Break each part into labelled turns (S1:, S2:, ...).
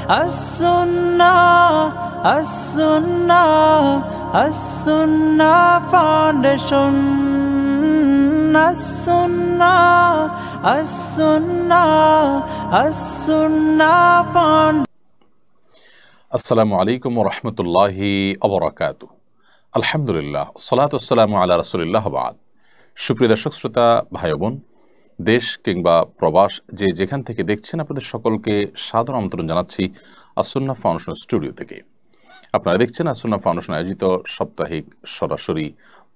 S1: as-sunnah, as-sunnah, as-sunnah foundation, as-sunnah, as-sunnah, as-sunnah foundation.
S2: আসসালামু আলাইকুম ওয়া রাহমাতুল্লাহি ওয়া বারাকাতুহু। আলহামদুলিল্লাহ, সালাতু ওয়াসসালামু আলা রাসূলিল্লাহ বাদ। সুপ্রিয় দর্শক শ্রোতা ভাই বোন, দেশ কিংবা প্রবাস যে যেখান থেকে দেখছেন, আপনাদের সকলকে সাদর আমন্ত্রণ জানাচ্ছি আস-সুন্নাহ ফাউন্ডেশন স্টুডিও থেকে। আপনারা দেখছেন আস-সুন্নাহ ফাউন্ডেশন আয়োজিত সাপ্তাহিক সরাসরি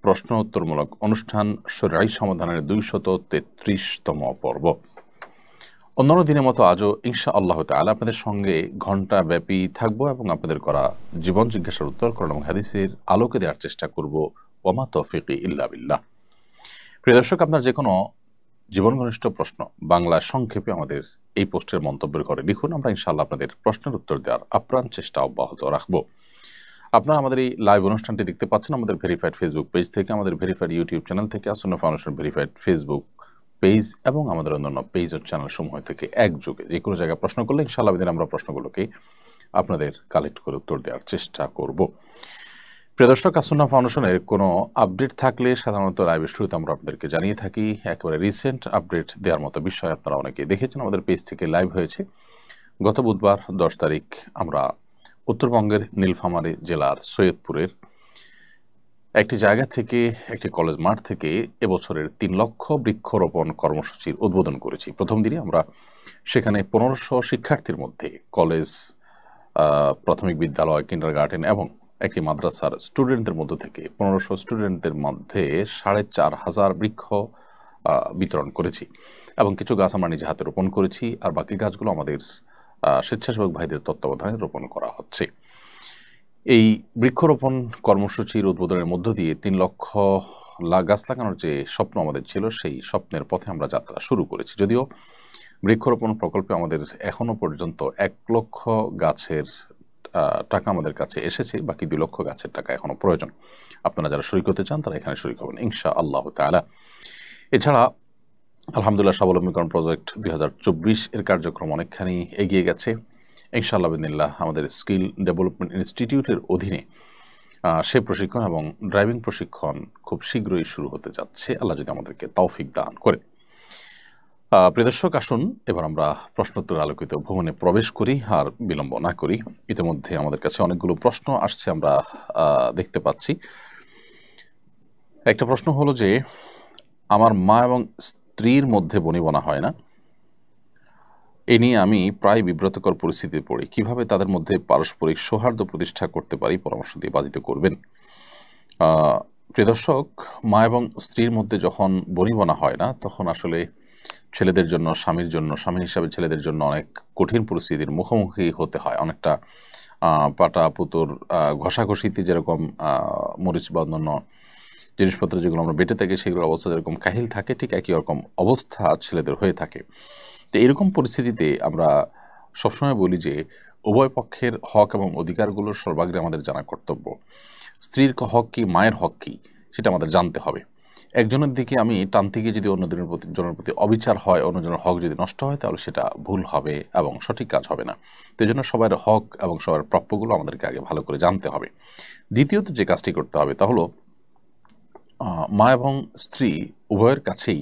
S2: প্রশ্ন উত্তরমূলক অনুষ্ঠান শরঈ সমাধানের 233তম পর্ব। অন্যান্য দিনের মতো আজও ইনশাআল্লাহ তাআলা আপনাদের সঙ্গে ঘণ্টা ব্যাপী থাকবো এবং আপনাদের করা জীবন জিজ্ঞাসার উত্তর কোরআন এবং হাদিসের আলোকে দেওয়ার চেষ্টা করব। ওমা তৌফিকি ইল্লা বিল্লাহ। প্রিয় দর্শক, আপনার যে কোনো জীবন ঘনিষ্ঠ প্রশ্ন বাংলা সংক্ষেপে আমাদের এই পোস্টের মন্তব্যের ঘরে লিখুন। আমরা ইনশাআল্লাহ আপনাদের প্রশ্নের উত্তর দেওয়ার আপ্রাণ চেষ্টা অব্যাহত রাখবো। আপনারা আমাদের এই লাইভ অনুষ্ঠানটি দেখতে পাচ্ছেন আমাদের ভেরিফাইড ফেসবুক পেজ থেকে, আমাদের ভেরিফাইড ইউটিউব চ্যানেল থেকে, As Sunnah foundation verified Facebook page এবং আমাদের অন্যান্য পেজ ও চ্যানেল সমূহ থেকে একযোগে যে কোনো জায়গায় প্রশ্ন করলে ইনশাআল্লাহ দিন আমরা প্রশ্নগুলোকে আপনাদের কালেক্ট করে উত্তর দেওয়ার চেষ্টা করব। প্রিয় দর্শক, আস-সুন্নাহ ফাউন্ডেশনের কোনো আপডেট থাকলে সাধারণত লাইভের শুরুতে আমরা আপনাদেরকে জানিয়ে থাকি। একেবারে রিসেন্ট আপডেট দেওয়ার মতো বিষয় আপনারা অনেকেই দেখেছেন, আমাদের পেজ থেকে লাইভ হয়েছে। গত বুধবার 10 তারিখ আমরা উত্তরবঙ্গের নীলফামারী জেলার সৈয়দপুরের একটি জায়গা থেকে, একটি কলেজ মাঠ থেকে এবছরের 3 লক্ষ বৃক্ষরোপণ কর্মসূচির উদ্বোধন করেছি। প্রথম দিনে আমরা সেখানে 1500 শিক্ষার্থীর মধ্যে কলেজ, প্রাথমিক বিদ্যালয়, কিন্ডারগার্টেন এবং একটি মাদ্রাসার স্টুডেন্টদের মধ্য থেকে 1500 স্টুডেন্টদের মধ্যে 4500 বৃক্ষ বিতরণ করেছি এবং কিছু গাছ আমরা নিজে হাতে রোপণ করেছি, আর বাকি গাছগুলো আমাদের স্বেচ্ছাসেবক ভাইদের তত্ত্বাবধানে রোপণ করা হচ্ছে। এই বৃক্ষরোপণ কর্মসূচির উদ্বোধনের মধ্য দিয়ে 3 লক্ষ গাছ লাগানোর যে স্বপ্ন আমাদের ছিল, সেই স্বপ্নের পথে আমরা যাত্রা শুরু করেছি। যদিও বৃক্ষরোপণ প্রকল্পে আমাদের এখনও পর্যন্ত 1 লক্ষ গাছের টাকা আমাদের কাছে এসেছে, বাকি 2 লক্ষ গাছের টাকা এখনও প্রয়োজন। আপনারা যারা শরীক হতে চান তারা এখানে শরীক হবেন ইনশাআল্লাহ তাআলা। এছাড়া আলহামদুলিল্লাহ স্বাবলম্বীকরণ প্রজেক্ট 2024 এর কার্যক্রম অনেকখানি এগিয়ে গেছে ইনশাআল্লাহ বিদিনিল্লাহ। আমাদের স্কিল ডেভেলপমেন্ট ইনস্টিটিউটের অধীনে সে প্রশিক্ষণ এবং ড্রাইভিং প্রশিক্ষণ খুব শীঘ্রই শুরু হতে যাচ্ছে, আল্লাহ যদি আমাদেরকে তৌফিক দান করে। প্রিয় দর্শক, আসুন এবার আমরা প্রশ্নোত্তর আলোকিত ভ্রমণে প্রবেশ করি আর বিলম্ব না করি। ইতিমধ্যে আমাদের কাছে অনেকগুলো প্রশ্ন আসছে, আমরা দেখতে পাচ্ছি। একটা প্রশ্ন হলো যে, আমার মা এবং স্ত্রীর মধ্যে বনিবনা হয় না, এ নিয়ে আমি প্রায় বিব্রতকর পরিস্থিতিতে পড়ি। কিভাবে তাদের মধ্যে পারস্পরিক সৌহার্দ্য প্রতিষ্ঠা করতে পারি, পরামর্শ দিয়ে বাধিত করবেন। প্রিয় দর্শক, মা এবং স্ত্রীর মধ্যে যখন বনিবনা হয় না, তখন আসলে ছেলেদের জন্য, স্বামীর জন্য, স্বামী হিসাবে ছেলেদের জন্য অনেক কঠিন পরিস্থিতির মুখোমুখি হতে হয়। অনেকটা পাটা পুতুর ঘষাঘষিতে যেরকম মরিচ বা অন্যান্য জিনিসপত্র যেগুলো আমরা বেটে থাকি, সেগুলোর অবস্থা যেরকম কাহিল থাকে, ঠিক একই রকম অবস্থা ছেলেদের হয়ে থাকে। তো এরকম পরিস্থিতিতে আমরা সবসময় বলি যে উভয় পক্ষের হক এবং অধিকারগুলো সর্বাগ্রে আমাদের জানা কর্তব্য। স্ত্রীর হক কী, মায়ের হক কী, সেটা আমাদের জানতে হবে। একজনের দিকে আমি টানতে গিয়ে যদি অন্যজনের প্রতি অবিচার হয়, অন্যজনের হক যদি নষ্ট হয়, তাহলে সেটা ভুল হবে এবং সঠিক কাজ হবে না। তো এই জন্য সবার হক এবং সবার প্রাপ্যগুলো আমাদেরকে আগে ভালো করে জানতে হবে। দ্বিতীয়ত যে কাজটি করতে হবে তা হলো, মা এবং স্ত্রী উভয়ের কাছেই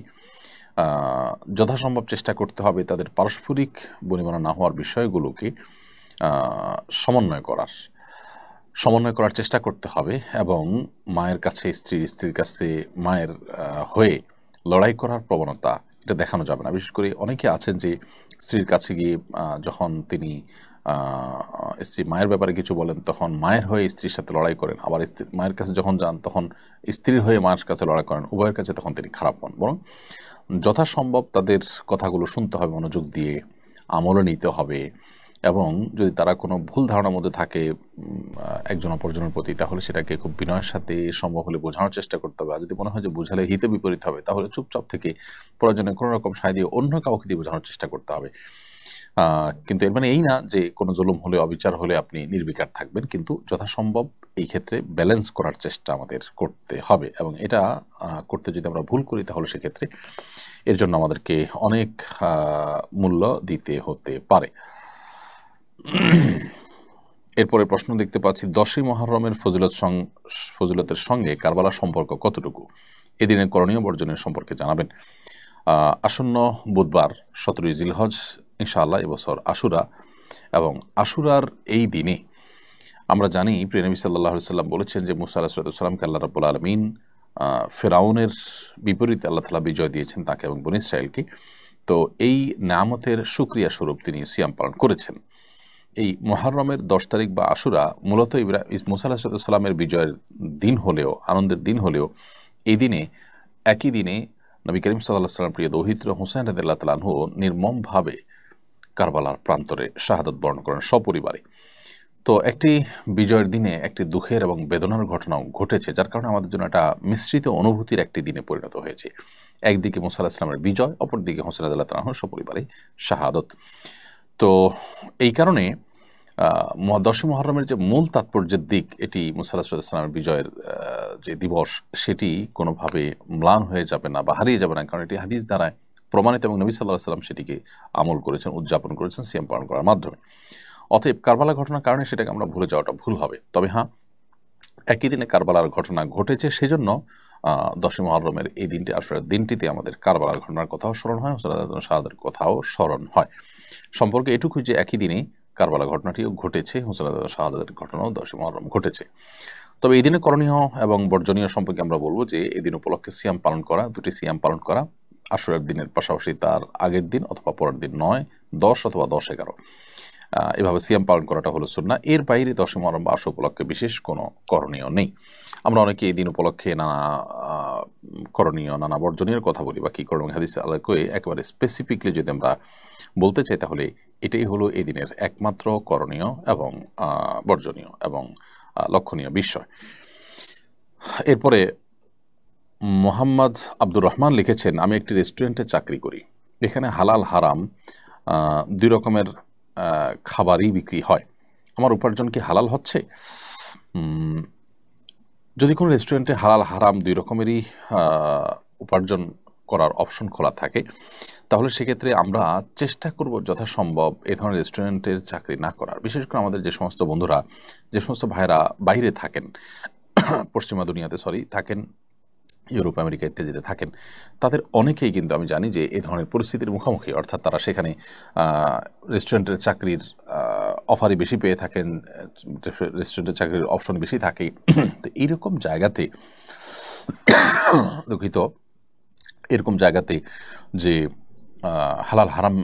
S2: যথাসম্ভব চেষ্টা করতে হবে তাদের পারস্পরিক বনিবনা না হওয়ার বিষয়গুলোকে সমন্বয় করার চেষ্টা করতে হবে এবং মায়ের কাছে স্ত্রীর কাছে মায়ের হয়ে লড়াই করার প্রবণতা এটা দেখানো যাবে না। বিশেষ করে অনেকে আছেন যে স্ত্রীর কাছে গিয়ে যখন তিনি স্ত্রী মায়ের ব্যাপারে কিছু বলেন, তখন মায়ের হয়ে স্ত্রীর সাথে লড়াই করেন, আবার মায়ের কাছে যখন যান তখন স্ত্রীর হয়ে মায়ের কাছে লড়াই করেন, উভয়ের কাছে তখন তিনি খারাপ হন। বরং যথাসম্ভব তাদের কথাগুলো শুনতে হবে, মনোযোগ দিয়ে আমলও নিতে হবে এবং যদি তারা কোনো ভুল ধারণার মধ্যে থাকে একজন অপরজনের প্রতি, তাহলে সেটাকে খুব বিনয়ের সাথে সম্ভব হলে বোঝানোর চেষ্টা করতে হবে। আর যদি মনে হয় যে বোঝালে হিতে বিপরীত হবে, তাহলে চুপচাপ থেকে প্রয়োজনে কোনো রকম সায় দিয়ে অন্য কাউকে দিয়ে বোঝানোর চেষ্টা করতে হবে। কিন্তু এর মানে এই না যে কোনো জুলুম হলে, অবিচার হলে আপনি নির্বিকার থাকবেন, কিন্তু যথাসম্ভব এই ক্ষেত্রে ব্যালেন্স করার চেষ্টা আমাদের করতে হবে এবং এটা করতে যদি আমরা ভুল করি, তাহলে সেক্ষেত্রে এর জন্য আমাদেরকে অনেক মূল্য দিতে হতে পারে। এরপরে প্রশ্ন দেখতে পাচ্ছি 10ই মুহররমের ফজিলতের সঙ্গে কারবালার সম্পর্ক কতটুকু, এদিনের করণীয় বর্জনের সম্পর্কে জানাবেন। আসন্ন বুধবার 17ই জিলহজ ইনশাআল্লাহ এবছর আশুরা, এবং আশুরার এই দিনে আমরা জানি প্রিয় নবী সাল্লাল্লাহু আলাইহি সাল্লাম বলেছেন যে মুসা আলাইহিস সালামকে আল্লাহ রাব্বুল আলামিন ফেরাউনের বিপরীতে আল্লাহ তাআলা বিজয় দিয়েছেন তাকে এবং বনী ইসরাঈলকে। তো এই নেয়ামতের শুকরিয়া স্বরূপ তিনি সিয়াম পালন করেছেন। এই মুহররমের 10 তারিখ বা আশুরা মূলত মুসা আলাইহিস সালামের বিজয়ের দিন হলেও, আনন্দের দিন হলেও, এই দিনে একই দিনে নবী করিম সাল্লাল্লাহু আলাইহি সাল্লাম প্রিয় দৌহিত্র হুসাইন রাদিয়াল্লাহু তাআলা আনহু নির্মমভাবে কারবালার প্রান্তরে শাহাদাত বরণ করেন সপরিবারে। তো একটি বিজয়ের দিনে একটি দুঃখের এবং বেদনার ঘটনাও ঘটেছে, যার কারণে আমাদের জন্য একটা মিশ্রিত অনুভূতির একটি দিনে পরিণত হয়েছে। একদিকে মুসা আলাইহিস সালামের বিজয়, অপরদিকে হুসাইন রাদিয়াল্লাহু তাআলা আনহু সপরিবারে শাহাদত। তো এই কারণে 10ই মুহররমের যে মূল তাৎপর্যের দিক, এটি মুসা আলাইহিস সালামের বিজয়ের যে দিবস, সেটি কোনোভাবে ম্লান হয়ে যাবে না বা হারিয়ে যাবে না, কারণ এটি হাদিস দ্বারায় প্রমাণিত এবং নবী সাল্লাল্লাহু আলাইহি সাল্লাম সেটিকে আমল করেছেন, উদযাপন করেছেন সিয়াম পালন করার মাধ্যমে। অতএব কারবালা ঘটনার কারণে সেটাকে আমরা ভুলে যাওয়াটা ভুল হবে। তবে হ্যাঁ, একই দিনে কারবালার ঘটনা ঘটেছে, সেজন্য 10ই মুহররমের এই দিনটি, আশুরার দিনটিতে আমাদের কারবালার ঘটনার কথাও স্মরণ হয়, শাহাদাতের কথাও স্মরণ হয়। সম্পর্কে এটুকুই যে একই দিনে কারবালা ঘটনাটিও ঘটেছে, হুসাইন শাহাদাতের ঘটনাও 10ই মুহররম ঘটেছে। তবে এই দিনে করণীয় এবং বর্জনীয় সম্পর্কে আমরা বলবো যে এই দিন উপলক্ষে সিয়াম পালন করা, দুটি সিয়াম পালন করা, আশুরার দিনের পাশাপাশি তার আগের দিন অথবা পরের দিন 9, 10 অথবা 10, 11 এভাবে সিয়াম পালন করাটা হলো সুন্নাহ। এর বাইরে 10ই মুহররম বা আশুরা উপলক্ষে বিশেষ কোনো করণীয় নেই। আমরা অনেকে এই দিন উপলক্ষে নানা করণীয়, নানা বর্জনীয় কথা বলি বা কী করণীয় হাদিস আলোকে একেবারে স্পেসিফিকলি যদি আমরা বলতে চাই, তাহলে এটাই হলো এই দিনের একমাত্র করণীয় এবং বর্জনীয় এবং লক্ষণীয় বিষয়। এরপরে মোহাম্মদ আব্দুর রহমান লিখেছেন, আমি একটি রেস্টুরেন্টে চাকরি করি, এখানে হালাল হারাম দুই রকমের খাবারই বিক্রি হয়, আমার উপার্জন কি হালাল হচ্ছে? যদি কোনো রেস্টুরেন্টে হালাল হারাম দুই রকমেরই উপার্জন করার অপশন খোলা থাকে, তাহলে সেক্ষেত্রে আমরা চেষ্টা করব যথাসম্ভব এ ধরনের রেস্টুরেন্টের চাকরি না করার। বিশেষ করে আমাদের যে সমস্ত বন্ধুরা, যে সমস্ত ভাইরা বাইরে থাকেন, পশ্চিমা দুনিয়াতে থাকেন, ইউরোপ আমেরিকা ইত্যাদিতে থাকেন, তাদের অনেকেই কিন্তু আমি জানি যে এই ধরনের পরিস্থিতির মুখোমুখি, অর্থাৎ তারা সেখানে রেস্টুরেন্টের চাকরির অফারই বেশি পেয়ে থাকেন, রেস্টুরেন্টের চাকরির অপশন বেশি থাকে। তো এইরকম জায়গাতে দুঃখিত, এরকম জায়গাতে যে হালাল হারাম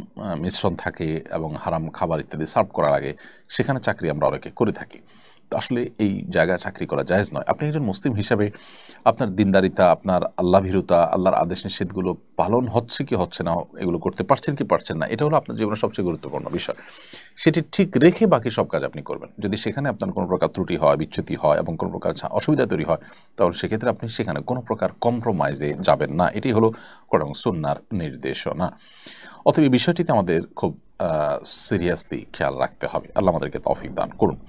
S2: মিশ্রণ থাকে এবং হারাম খাবার ইত্যাদি সার্ভ করার আগে সেখানে চাকরি আমরা অনেকে করে থাকি। আসলে এই জায়গায় চাকরি করা জায়েজ নয়। আপনি একজন মুসলিম হিসাবে আপনার দিনদারিতা, আপনার আল্লাহ ভীরুতা, আল্লাহর আদেশ নিষেধগুলো পালন হচ্ছে কি হচ্ছে না, এগুলো করতে পারছেন কি পারছেন না, এটা হলো আপনার জীবনের সবচেয়ে গুরুত্বপূর্ণ বিষয়। সেটি ঠিক রেখে বাকি সব কাজ আপনি করবেন। যদি সেখানে আপনার কোনো প্রকার ত্রুটি হয়, বিচ্যুতি হয় এবং কোনো প্রকার অসুবিধা তৈরি হয়, তাহলে সেক্ষেত্রে আপনি সেখানে কোনো প্রকার কম্প্রোমাইজে যাবেন না। এটি হলো কোরআন সুন্নাহর নির্দেশনা। অতএব এই বিষয়টিতে আমাদের খুব সিরিয়াসলি খেয়াল রাখতে হবে। আল্লাহ আমাদেরকে তৌফিক দান করুন।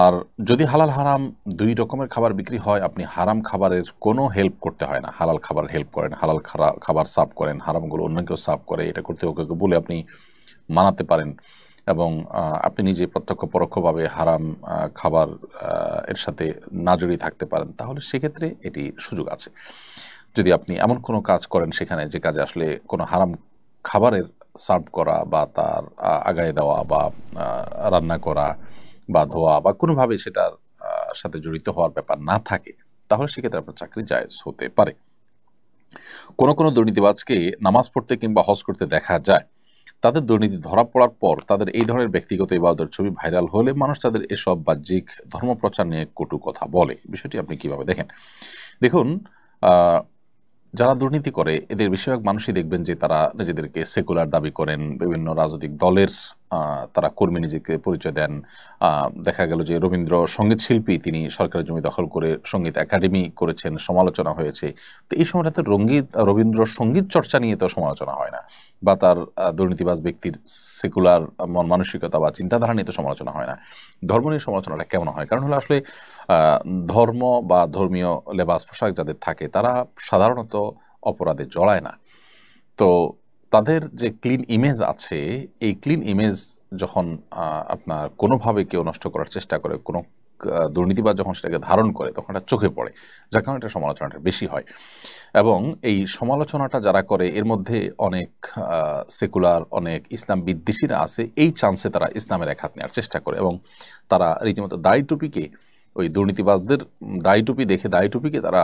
S2: আর যদি হালাল হারাম দুই রকমের খাবার বিক্রি হয়, আপনি হারাম খাবারের কোনো হেল্প করতে হয় না, হালাল খাবার হেল্প করেন, হালাল খাবার সার্ভ করেন, হারামগুলো অন্য কেউ সার্ভ করে, এটা করতে ওকে বলে আপনি মানাতে পারেন এবং আপনি নিজে প্রত্যক্ষ পরোক্ষভাবে হারাম খাবার এর সাথে না জড়িয়ে থাকতে পারেন, তাহলে সেক্ষেত্রে এটি সুযোগ আছে। যদি আপনি এমন কোনো কাজ করেন সেখানে যে কাজে আসলে কোনো হারাম খাবারের সার্ভ করা বা তার আগায় দেওয়া বা রান্না করা বা ধোয়া বা কোনোভাবে সেটার সাথে জড়িত হওয়ার ব্যাপার না থাকে, তাহলে সেক্ষেত্রে আপনার চাকরি জায়েজ হতে পারে। কোনো কোনো দুর্নীতিবাজকে নামাজ পড়তে কিংবা হজ করতে দেখা যায়, তাদের দুর্নীতি ধরা পড়ার পর তাদের এই ধরনের ব্যক্তিগত ইবাদতের ছবি ভাইরাল হলে মানুষ তাদের এসব বাহ্যিক ধর্মপ্রচার নিয়ে কটু কথা বলে। বিষয়টি আপনি কিভাবে দেখেন? দেখুন, যারা দুর্নীতি করে এদের বেশিরভাগ মানুষই দেখবেন যে তারা নিজেদেরকে সেকুলার দাবি করেন, বিভিন্ন রাজনৈতিক দলের তারা কর্মী নিজেকে পরিচয় দেন। দেখা গেল যে রবীন্দ্র সঙ্গীত শিল্পী, তিনি সরকারের জমি দখল করে সঙ্গীত একাডেমি করেছেন, সমালোচনা হয়েছে। তো এই সময়টাতে রবীন্দ্র সঙ্গীত চর্চা নিয়ে তো সমালোচনা হয় না, বা তার দুর্নীতিবাজ ব্যক্তির সেকুলার মন মানসিকতা বা চিন্তাধারা নিয়ে তো সমালোচনা হয় না। ধর্ম নিয়ে সমালোচনাটা কেমন হয়? কারণ হলো আসলে ধর্ম বা ধর্মীয় লেবাস পোশাক যাদের থাকে তারা সাধারণত অপরাধে জড়ায় না। তো তাদের যে ক্লিন ইমেজ আছে, এই ক্লিন ইমেজ যখন আপনার কোনোভাবে কেউ নষ্ট করার চেষ্টা করে, কোনো দুর্নীতিবাজ যখন সেটাকে ধারণ করে, তখন এটা চোখে পড়ে, যার কারণে এটা সমালোচনাটা বেশি হয়। এবং এই সমালোচনাটা যারা করে এর মধ্যে অনেক সেকুলার, অনেক ইসলাম বিদ্বেষীরা আছে। এই চান্সে তারা ইসলামের এক হাত নেওয়ার চেষ্টা করে এবং তারা রীতিমতো দাড়ি টুপিকে, ওই দুর্নীতিবাজদের দাড়ি টুপি দেখে দাড়ি টুপিকে তারা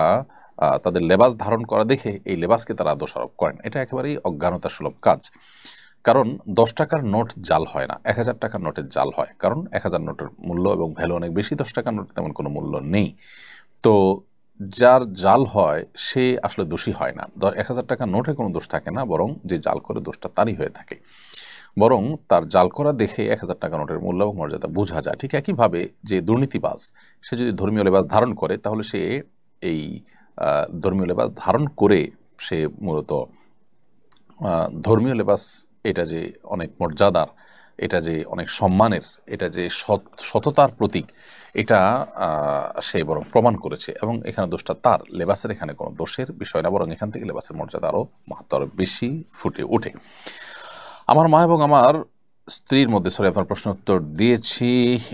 S2: তাদের লেবাস ধারণ করা দেখে এই লেবাসকে তারা দোষারোপ করেন। এটা একেবারেই অজ্ঞানতা সুলভ কাজ। কারণ 10 টাকার নোট জাল হয় না, 1000 টাকার নোটের জাল হয়। কারণ 1000 নোটের মূল্য এবং ভ্যালু অনেক বেশি, 10 টাকার নোটের তেমন কোনো মূল্য নেই। তো যার জাল হয় সে আসলে দোষী হয় না। 1000 টাকার নোটে কোনো দোষ থাকে না, বরং যে জাল করে দোষটা তারই হয়ে থাকে। বরং তার জাল করা দেখে 1000 টাকা নোটের মূল্য এবং মর্যাদা বোঝা যায়। ঠিক একইভাবে যে দুর্নীতিবাজ, সে যদি ধর্মীয় লেবাস ধারণ করে, তাহলে সে এই ধর্মীয় লেবাস ধারণ করে সে মূলত ধর্মীয় লেবাস, এটা যে অনেক মর্যাদার, এটা যে অনেক সম্মানের, এটা যে সততার প্রতীক, এটা সে বরং প্রমাণ করেছে। এবং এখানে দোষটা তার, লেবাসের এখানে কোনো দোষের বিষয় না, বরং এখান থেকে লেবাসের মর্যাদা আরও মাহাত্ম্য আরও বেশি ফুটে ওঠে। আমার মা এবং আমার স্ত্রীর মধ্যে, আপনার প্রশ্ন উত্তর দিয়েছি।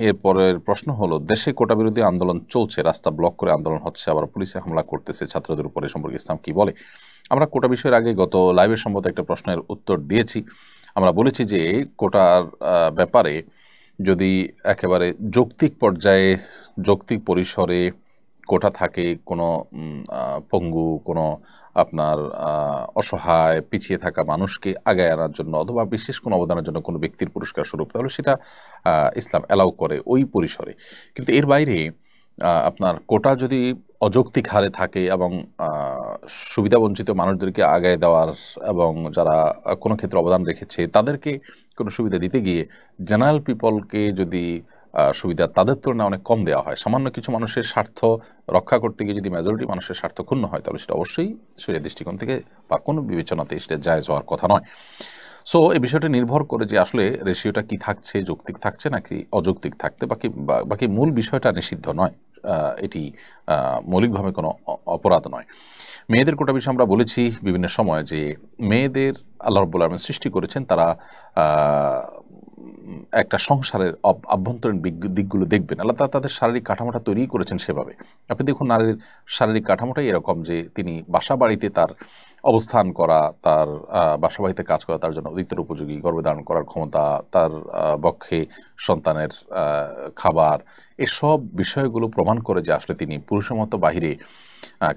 S2: এরপরের প্রশ্ন হলো, দেশে কোটা বিরোধী আন্দোলন চলছে, রাস্তা ব্লক করে আন্দোলন হচ্ছে, আবার পুলিশে হামলা করতেছে ছাত্রদের উপরে, সম্পর্কে ইসলাম কি বলে? আমরা কোটা বিষয়ের আগে গত লাইভের সম্ভবত একটা প্রশ্নের উত্তর দিয়েছি। আমরা বলেছি যে কোটার ব্যাপারে যদি একেবারে যৌক্তিক পর্যায়ে, যৌক্তিক পরিসরে কোটা থাকে, কোনো পঙ্গু, কোনো আপনার অসহায় পিছিয়ে থাকা মানুষকে আগায় আনার জন্য, অথবা বিশেষ কোনো অবদানের জন্য কোনো ব্যক্তির পুরস্কার স্বরূপ, তাহলে সেটা ইসলাম অ্যালাউ করে ওই পরিসরে। কিন্তু এর বাইরে আপনার কোটা যদি অযৌক্তিক হারে থাকে এবং সুবিধাবঞ্চিত মানুষদেরকে আগায় দেওয়ার এবং যারা কোনো ক্ষেত্রে অবদান রেখেছে তাদেরকে কোনো সুবিধা দিতে গিয়ে জেনারেল পিপলকে যদি সুবিধা তাদের তুলনায় অনেক কম দেওয়া হয়, সামান্য কিছু মানুষের স্বার্থ রক্ষা করতে গিয়ে যদি মেজরিটি মানুষের স্বার্থ ক্ষুণ্ণ হয়, তাহলে সেটা অবশ্যই শরীয়তের দৃষ্টিকোণ থেকে বা কোনো বিবেচনাতে সেটা জায়েজ হওয়ার কথা নয়। সো এই বিষয়টা নির্ভর করে যে আসলে রেশিওটা কি থাকছে, যৌক্তিক থাকছে নাকি অযৌক্তিক থাকতে, বাকি মূল বিষয়টা নিষিদ্ধ নয়, এটি মৌলিকভাবে কোনো অপরাধ নয়। মেয়েদের কোটা বিষয়ে আমরা বলেছি বিভিন্ন সময় যে মেয়েদের আল্লাহ রাব্বুল আলামিন সৃষ্টি করেছেন, তারা একটা সংসারের আভ্যন্তরীণ দিকগুলো দেখবেন। আল্লাহ তাআলা তাদের শারীরিক কাঠামোটা তৈরি করেছেন সেভাবে। আপনি দেখুন, নারীর শারীরিক কাঠামোটাই এরকম যে তিনি বাসা বাড়িতে তার অবস্থান করা, তার বাসা বাড়িতে কাজ করা তার জন্য অধিকতর উপযোগী, গর্ভধারণ করার ক্ষমতা, তার বক্ষে সন্তানের খাবার, এসব বিষয়গুলো প্রমাণ করে যে আসলে তিনি পুরুষের মতো বাহিরে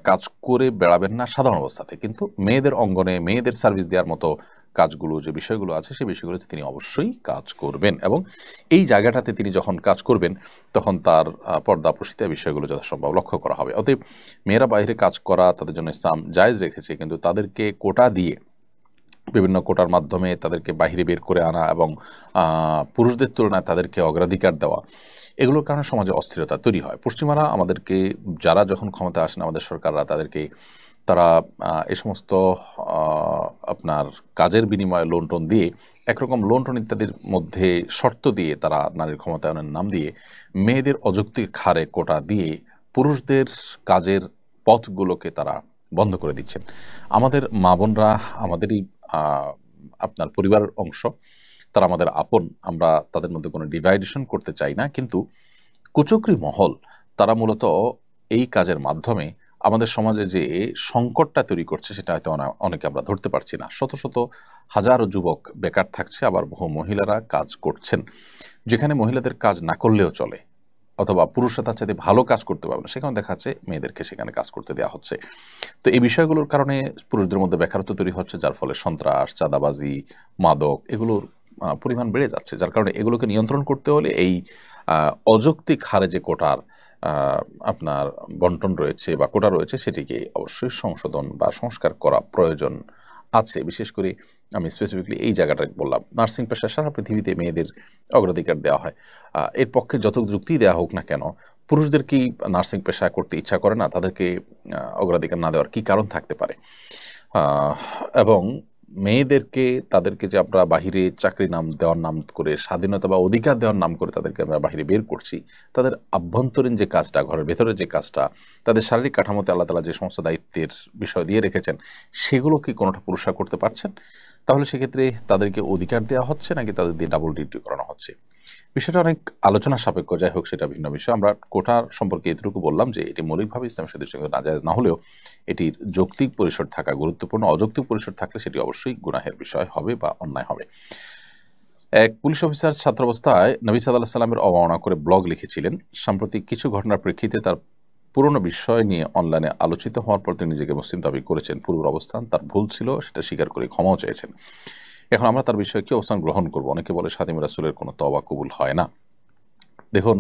S2: কাজ করে বেড়াবেন না সাধারণ অবস্থাতে, কিন্তু মেয়েদের অঙ্গনে মেয়েদের সার্ভিস দেওয়ার মতো কাজগুলো, যে বিষয়গুলো আছে সেই বিষয়গুলোতে তিনি অবশ্যই কাজ করবেন। এবং এই জায়গাটাতে তিনি যখন কাজ করবেন তখন তার পর্দা প্রসিদ্ধ বিষয়গুলো যথাসম্ভব লক্ষ্য করা হবে। অতএব মেয়েরা বাইরে কাজ করা তাদের জন্য ইসলাম জায়েজ রেখেছে, কিন্তু তাদেরকে কোটা দিয়ে, বিভিন্ন কোটার মাধ্যমে তাদেরকে বাহিরে বের করে আনা এবং পুরুষদের তুলনায় তাদেরকে অগ্রাধিকার দেওয়া, এগুলোর কারণে সমাজে অস্থিরতা তৈরি হয়। পশ্চিমারা আমাদেরকে, যারা যখন ক্ষমতা আসেন আমাদের সরকাররা, তারা এ সমস্ত আপনার কাজের বিনিময়ে লোন টোন দিয়ে, একরকম লোন টোন ইত্যাদির মধ্যে শর্ত দিয়ে তারা নারীর ক্ষমতায়নের নাম দিয়ে মেয়েদের অযৌক্তিক হারে কোটা দিয়ে পুরুষদের কাজের পথগুলোকে তারা বন্ধ করে দিচ্ছেন। আমাদের মা বোনরা আমাদেরই আপনার পরিবারের অংশ, তারা আমাদের আপন, আমরা তাদের মধ্যে কোনো ডিভাইডেশন করতে চাই না, কিন্তু কুচক্রী মহল তারা মূলত এই কাজের মাধ্যমে আমাদের সমাজে যে সংকটটা তৈরি করছে সেটা হয়তো অনেকে আমরা ধরতে পারছি না। শত শত হাজারো যুবক বেকার থাকছে, আবার বহু মহিলারা কাজ করছেন। যেখানে মহিলাদের কাজ না করলেও চলে, অথবা পুরুষরা তার চাইতে ভালো কাজ করতে পারবে না, সেখানে দেখা যাচ্ছে মেয়েদেরকে সেখানে কাজ করতে দেওয়া হচ্ছে। তো এই বিষয়গুলোর কারণে পুরুষদের মধ্যে বেকারত্ব তৈরি হচ্ছে, যার ফলে সন্ত্রাস, চাঁদাবাজি, মাদক এগুলোর পরিমাণ বেড়ে যাচ্ছে। যার কারণে এগুলোকে নিয়ন্ত্রণ করতে হলে এই অযৌক্তিক হারে যে কোটার আপনার বন্টন রয়েছে বা কোটা রয়েছে, সেটিকে অবশ্যই সংশোধন বা সংস্কার করা প্রয়োজন আছে। বিশেষ করে আমি স্পেসিফিকলি এই জায়গাটা বললাম, নার্সিং পেশা সারা পৃথিবীতে মেয়েদের অগ্রাধিকার দেওয়া হয়। এর পক্ষে যত যুক্তি দেওয়া হোক না কেন, পুরুষদের কি নার্সিং পেশা করতে ইচ্ছা করে না? তাদেরকে অগ্রাধিকার না দেওয়ার কি কারণ থাকতে পারে? এবং মেয়েদেরকে তাদেরকে যে আমরা বাহিরে চাকরি নাম দেওয়ার নাম করে স্বাধীনতা বা অধিকার দেওয়ার নাম করে তাদেরকে আমরা বাহিরে বের করছি, তাদের আভ্যন্তরীণ যে কাজটা, ঘরের ভেতরে যে কাজটা, তাদের শারীরিক কাঠামোতে আল্লাহ তাআলা যে সমস্ত দায়িত্বের বিষয় দিয়ে রেখেছেন, সেগুলো কি কোনোটা পুরুষরা করতে পারছেন? তাহলে সেক্ষেত্রে তাদেরকে অধিকার দেওয়া হচ্ছে নাকি তাদের দিয়ে ডাবল ডিউটি করানো হচ্ছে? বিষয়টা অনেক আলোচনা সাপেক্ষ, যাই হোক সেটা ভিন্ন বিষয়। আমরা কোটার সম্পর্কে এতটুকু বললাম যে এটি মৌলিকভাবে ইসলামের সাথে নাজায়েজ না হলেও এটির যৌক্তিক পরিসর থাকা গুরুত্বপূর্ণ। অযৌক্তিক পরিসর থাকলে সেটি অবশ্যই গুনাহের বিষয় হবে বা অন্যায় হবে। এক পুলিশ অফিসার ছাত্রাবস্থায় নবী সাল্লাল্লাহু আলাইহি সাল্লামের অবমাননা করে ব্লগ লিখেছিলেন। সাম্প্রতিক কিছু ঘটনার প্রেক্ষিতে তার পুরনো বিষয় নিয়ে অনলাইনে আলোচিত হওয়ার পর তিনি নিজেকে মুসলিম দাবি করেছেন। পূর্বের অবস্থান তার ভুল ছিল, সেটা স্বীকার করে ক্ষমাও চেয়েছেন। এখন আমরা তার বিষয়ে কি অবস্থান গ্রহণ করব? অনেকে বলে খাদিম রাসূলের কোনো তওবা কবুল হয় না। দেখুন,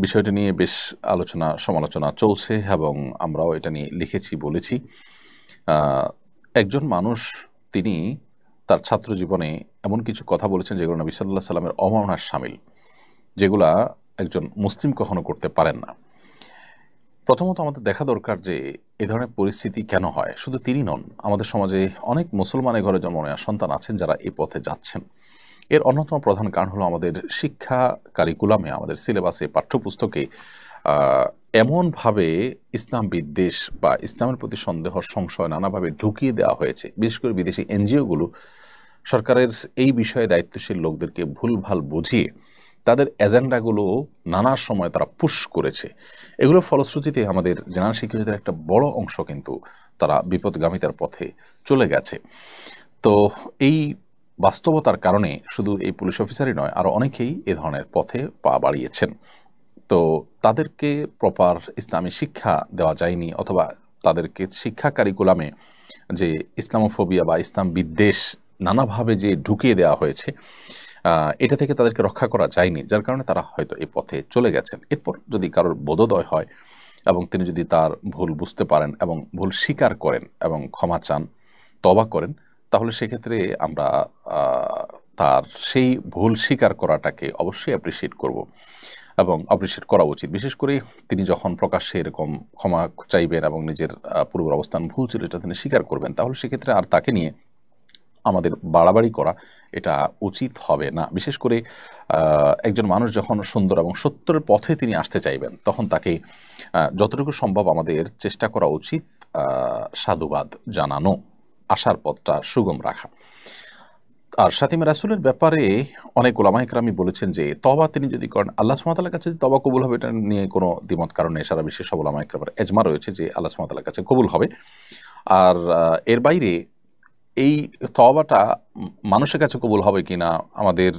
S2: বিষয়টি নিয়ে বেশ আলোচনা সমালোচনা চলছে এবং আমরাও এটা নিয়ে লিখেছি, বলেছি। একজন মানুষ তিনি তার ছাত্র জীবনে এমন কিছু কথা বলেছেন যেগুলো নবী সাল্লাল্লাহু আলাইহি সাল্লামের অবমাননার শামিল, যেগুলা একজন মুসলিম কখনো করতে পারেন না। প্রথমত আমাদের দেখা দরকার যে এ ধরনের পরিস্থিতি কেন হয়। শুধু তিনি নন, আমাদের সমাজে অনেক মুসলমানের ঘরে জন্ম নেওয়া সন্তান আছেন যারা এই পথে যাচ্ছেন। এর অন্যতম প্রধান কারণ হলো আমাদের শিক্ষা কারিকুলামে, আমাদের সিলেবাসে, পাঠ্যপুস্তকে এমনভাবে ইসলাম বিদ্বেষ বা ইসলামের প্রতি সন্দেহ, সংশয় নানাভাবে ঢুকিয়ে দেওয়া হয়েছে। বিশেষ করে বিদেশি এনজিওগুলো সরকারের এই বিষয়ে দায়িত্বশীল লোকদেরকে ভুলভাল বুঝিয়ে তাদের এজেন্ডাগুলো নানা সময় তারা পুশ করেছে। এগুলোর ফলশ্রুতিতে আমাদের জেনারেল শিক্ষার্থীদের একটা বড় অংশ কিন্তু তারা বিপদগামিতার পথে চলে গেছে। তো এই বাস্তবতার কারণে শুধু এই পুলিশ অফিসারই নয়, আরও অনেকেই এ ধরনের পথে পা বাড়িয়েছেন। তো তাদেরকে প্রপার ইসলামী শিক্ষা দেওয়া যায়নি, অথবা তাদেরকে শিক্ষা কারিকুলামে যে ইসলামোফোবিয়া বা ইসলাম বিদ্বেষ নানাভাবে যে ঢুকিয়ে দেওয়া হয়েছে, এটা থেকে তাদেরকে রক্ষা করা যায়নি, যার কারণে তারা হয়তো এই পথে চলে গেছেন। এরপর যদি কারোর বোধোদয় হয় এবং তিনি যদি তার ভুল বুঝতে পারেন এবং ভুল স্বীকার করেন এবং ক্ষমা চান, তওবা করেন, তাহলে সেক্ষেত্রে আমরা তার সেই ভুল স্বীকার করাটাকে অবশ্যই অ্যাপ্রিসিয়েট করব এবং অ্যাপ্রিসিয়েট করা উচিত। বিশেষ করে তিনি যখন প্রকাশ্যে এরকম ক্ষমা চাইবেন এবং নিজের পূর্বের অবস্থান ভুল ছিল এটা তিনি স্বীকার করবেন, তাহলে সেক্ষেত্রে আর তাকে নিয়ে আমাদের বাড়াবাড়ি করা এটা উচিত হবে না। বিশেষ করে একজন মানুষ যখন সুন্দর এবং সত্যের পথে তিনি আসতে চাইবেন, তখন তাকে যতটুকু সম্ভব আমাদের চেষ্টা করা উচিত সাধুবাদ জানানো, আসার পথটা সুগম রাখা। আর খাদিম রাসূলের ব্যাপারে অনেক উলামা ইকরামই বলেছেন যে তওবা তিনি যদি করেন, আল্লাহ সুবহানাহু ওয়া তাআলার কাছে তওবা কবুল হবে, এটা নিয়ে কোনো দ্বিমত কারণ নেই। সারা বিশ্বের সব উলামা ইকরামের এজমা রয়েছে যে আল্লাহ সুবহানাহু ওয়া তাআলার কাছে কবুল হবে। আর এর বাইরে এই তওবাটা মানুষের কাছে কবুল হবে কিনা, আমাদের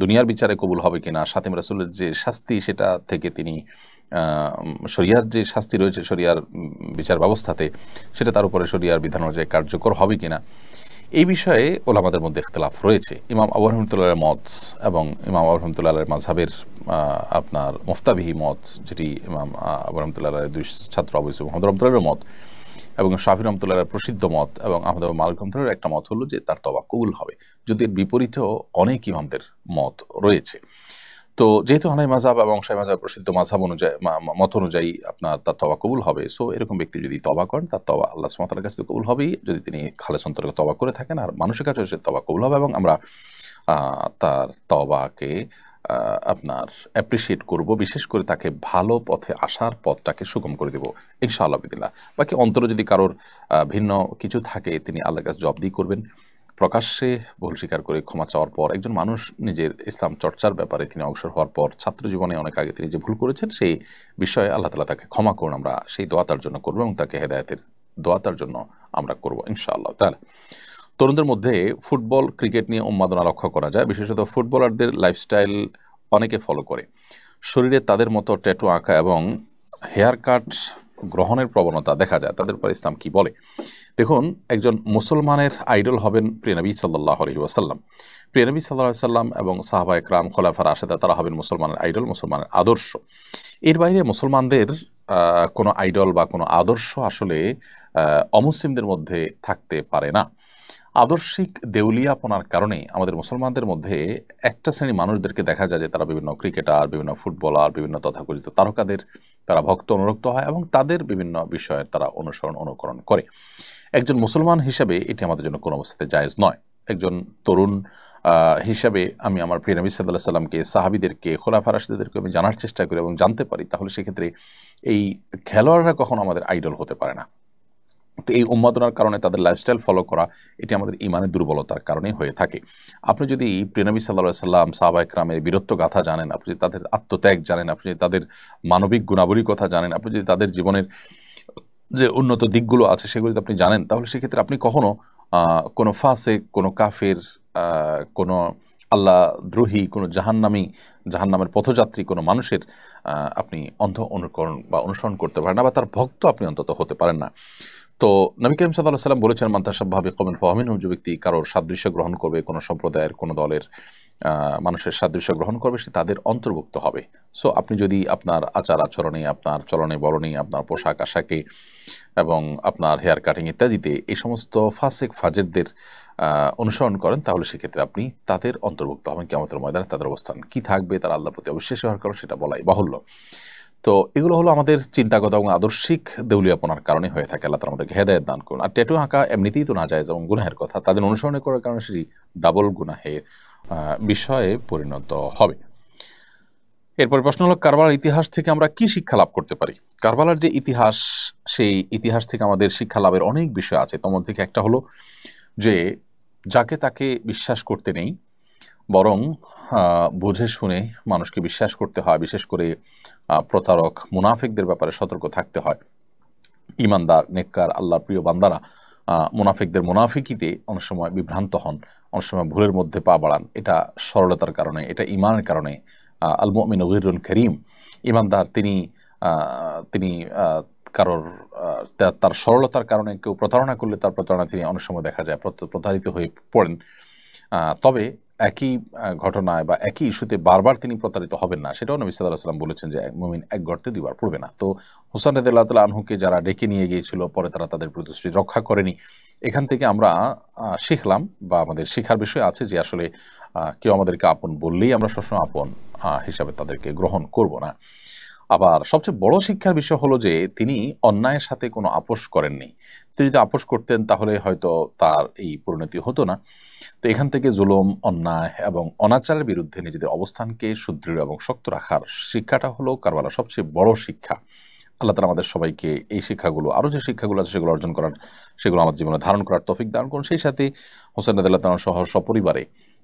S2: দুনিয়ার বিচারে কবুল হবে কিনা, খাদিম রাসূলের যে শাস্তি সেটা থেকে তিনি শরিয়ার যে শাস্তি রয়েছে শরিয়ার বিচার ব্যবস্থাতে, সেটা তার উপরে শরিয়ার বিধান অনুযায়ী কার্যকর হবে কিনা, এই বিষয়ে ওলামাদের মধ্যে ইখতিলাফ রয়েছে। ইমাম আবু রহমতুল্লাহের মত এবং ইমাম আবু রহমতুল্লাহের মাযহাবের আপনার মুফতাবিহি মত, যেটি ইমাম আবু রহমতুল্লাহের দুই ছাত্র আবু ইউসুফ মুহাম্মদ রহমতুল্লাহের মত এবং শাফি রহমতুল্লাহের প্রসিদ্ধ মত এবং আহমদ মালিক রহমতুল্লাহের একটা মত হলো যে তার তওবা কবুল হবে, যদি এর বিপরীতেও অনেক ইমামদের মত রয়েছে। তো যেহেতু হানাফি মাযহাব এবং শাফিঈ মাযহাব প্রসিদ্ধ মাযহাব অনুযায়ী মত অনুযায়ী আপনার তার তওবা কবুল হবে। সো এরকম ব্যক্তি যদি তওবা করেন, তার তওবা আল্লাহ সুবহানাহু ওয়া তাআলার কাছে কবুল হবেই, যদি তিনি খালেস অন্তরে তওবা করে থাকেন, আর মানুষের কাছে সে তওবা কবুল হবে এবং আমরা তার তওবাকে আপনার অ্যাপ্রিসিয়েট করব, বিশেষ করে তাকে ভালো পথে আসার পথটাকে সুগম করে দেব ইনশাআল্লাহ বিদিল্লাহ। বাকি অন্তরে যদি কারোর ভিন্ন কিছু থাকে, তিনি আল্লাহর কাছে জবাবদিহি করবেন। প্রকাশ্যে ভুল স্বীকার করে ক্ষমা চাওয়ার পর একজন মানুষ নিজের ইসলাম চর্চার ব্যাপারে তিনি অগ্রসর হওয়ার পর ছাত্র জীবনে অনেক আগে তিনি যে ভুল করেছেন সেই বিষয়ে আল্লাহ তাআলা তাকে ক্ষমা করুন, আমরা সেই দোয়া তার জন্য করবো এবং তাকে হেদায়েতের দোয়া তার জন্য আমরা করবো ইনশাআল্লাহ তাআলা। তরুণদের মধ্যে ফুটবল ক্রিকেট নিয়ে উন্মাদনা লক্ষ্য করা যায়। বিশেষত ফুটবলারদের লাইফস্টাইল অনেকে ফলো করে, শরীরে তাদের মতো ট্যাটু আঁকা এবং হেয়ার কাট গ্রহণের প্রবণতা দেখা যায়। তাদের পর ইসলাম কি বলে? দেখুন, একজন মুসলমানের আইডল হবেন প্রিয় নবী সাল্লাল্লাহু আলাইহি ওয়াসাল্লাম। প্রিয় নবী সাল্লাল্লাহু আলাইহি ওয়াসাল্লাম এবং সাহাবায়ে কেরাম, খোলাফায়ে রাশিদা, তারা হবেন মুসলমানের আইডল, মুসলমানের আদর্শ। এর বাইরে মুসলমানদের কোনো আইডল বা কোনো আদর্শ আসলে অমুসলিমদের মধ্যে থাকতে পারে না। আদর্শিক দেউলিয়াপনার কারণে আমাদের মুসলমানদের মধ্যে একটা শ্রেণী মানুষদেরকে দেখা যায় যে তারা বিভিন্ন ক্রিকেটার, বিভিন্ন ফুটবলার, বিভিন্ন তথাকথিত তারকাদের তারা ভক্ত অনুরক্ত হয় এবং তাদের বিভিন্ন বিষয়ের তারা অনুসরণ অনুকরণ করে। একজন মুসলমান হিসাবে এটি আমাদের জন্য কোনো অবস্থাতে জায়েজ নয়। একজন তরুণ হিসাবে আমি আমার প্রিয় নবী সাল্লাল্লাহু আলাইহি সাল্লামকে, সাহাবীদেরকে, খোলাফা রাশিদদেরকে আমি জানার চেষ্টা করি এবং জানতে পারি, তাহলে সেক্ষেত্রে এই খেলোয়াড়রা কখনো আমাদের আইডল হতে পারে না। তো এই উন্মাদনার কারণে তাদের লাইফস্টাইল ফলো করা এটি আমাদের ইমানের দুর্বলতার কারণে হয়ে থাকে। আপনি যদি প্রিয় নবী সাল্লাল্লাহু আলাইহি সাল্লাম, সাহাবা ইকরামের বীরত্ব গাথা জানেন, আপনি যদি তাদের আত্মত্যাগ জানেন, আপনি যদি তাদের মানবিক গুণাবলীর কথা জানেন, আপনি যদি তাদের জীবনের যে উন্নত দিকগুলো আছে সেগুলো যদি আপনি জানেন, তাহলে সেক্ষেত্রে আপনি কখনো কোনো ফাসেক, কোনো কাফের, কোনো আল্লাহ দ্রোহী, কোনো জাহান্নামের পথযাত্রী কোনো মানুষের আপনি অন্ধ অনুকরণ বা অনুসরণ করতে পারেন না, বা তার ভক্ত আপনি অন্তত হতে পারেন না। তো নবী করিম সাল্লাল্লাহু আলাইহি ওয়াসাল্লাম বলেছেন, মান তাশাব্বাহা বিকওমিন ফাহুয়া মিনহুম, যে ব্যক্তি কারোর সাদৃশ্য গ্রহণ করবে, কোনো সম্প্রদায়ের, কোনো দলের মানুষের সাদৃশ্য গ্রহণ করবে, সে তাদের অন্তর্ভুক্ত হবে। সো আপনি যদি আপনার আচার আচরণে, আপনার চলনে বলনে, আপনার পোশাক আশাকে এবং আপনার হেয়ার কাটিং ইত্যাদিতে এই সমস্ত ফাসেক ফাজেরদের অনুসরণ করেন, তাহলে সেক্ষেত্রে আপনি তাদের অন্তর্ভুক্ত হবেন। কিয়ামতের ময়দানে তাদের অবস্থান কি থাকবে, তারা আল্লাহর প্রতি অবিশ্বাসী হওয়ার কারণ, সেটা বলাই বাহুল্য। তো এগুলো হলো আমাদের চিন্তাগত এবং আদর্শিক দেউলিয়াপনার কারণে হয়ে থাকে। আল্লাহ তাআলা আমাদেরকে হেদায়েত দান করুন। আর ট্যাটু আঁকা এমনিতেই তো নাজায়েজ এবং গুনাহের কথা, তাদের অনুসরণ করার কারণে সেটি ডাবল গুনাহের বিষয়ে পরিণত হবে। এরপর প্রশ্ন হলো, কারবালার ইতিহাস থেকে আমরা কি শিক্ষা লাভ করতে পারি? কারবালার যে ইতিহাস, সেই ইতিহাস থেকে আমাদের শিক্ষা লাভের অনেক বিষয় আছে। তোর মধ্যে একটা হলো যে যাকে তাকে বিশ্বাস করতে নেই, বরং বুঝে শুনে মানুষকে বিশ্বাস করতে হয়। বিশেষ করে প্রতারক, মুনাফিকদের ব্যাপারে সতর্ক থাকতে হয়। ইমানদার, নেককার, আল্লাহর প্রিয় বান্দারা মুনাফিকদের মুনাফিকিতে অনেক সময় বিভ্রান্ত হন, অনেক সময় ভুলের মধ্যে পা বাড়ান। এটা সরলতার কারণে, এটা ইমানের কারণে। আল মুমিনু গীরুন কারীম, ইমানদার তিনি কারোর তার সরলতার কারণে কেউ প্রতারণা করলে তার প্রতারণা তিনি অনেক সময় দেখা যায় প্রতারিত হয়ে পড়েন। তবে একই ঘটনায় বা একই ইস্যুতে বারবার তিনি প্রতারিত হবেন না, সেটাও নবী সাল্লাল্লাহু আলাইহি ওয়াসাল্লাম বলেছেন যে মুমিন এক গর্তে দুইবার পড়বে না। তো হুসাইন রাদিয়াল্লাহু তাআলা আনহুকে যারা ডেকে নিয়ে গিয়েছিল, পরে তারা তাদের প্রতিশ্রুতি রক্ষা করেনি। এখান থেকে আমরা শিখলাম, বা আমাদের শিখার বিষয় আছে যে আসলে কেউ আমাদেরকে আপন বললেই আমরা সবসময় আপন হিসাবে তাদেরকে গ্রহণ করব না। আবার সবচেয়ে বড় শিক্ষার বিষয় হলো যে তিনি অন্যায়ের সাথে কোনো আপোষ করেননি। তিনি যদি আপোষ করতেন তাহলে হয়তো তার এই পরিণতি হতো না। তো এখান থেকে জুলুম, অন্যায় এবং অনাচারের বিরুদ্ধে নিজেদের অবস্থানকে সুদৃঢ় এবং শক্ত রাখার শিক্ষাটা হলো কারবালার সবচেয়ে বড় শিক্ষা। আল্লাহ তাআলা আমাদের সবাইকে এই শিক্ষাগুলো, আরও যে শিক্ষাগুলো আছে সেগুলো অর্জন করার, সেগুলো আমাদের জীবনে ধারণ করার তৌফিক দান করুন। সেই সাথে হোসেন রাদিয়াল্লাহু তাআলা সহ সপরিবারে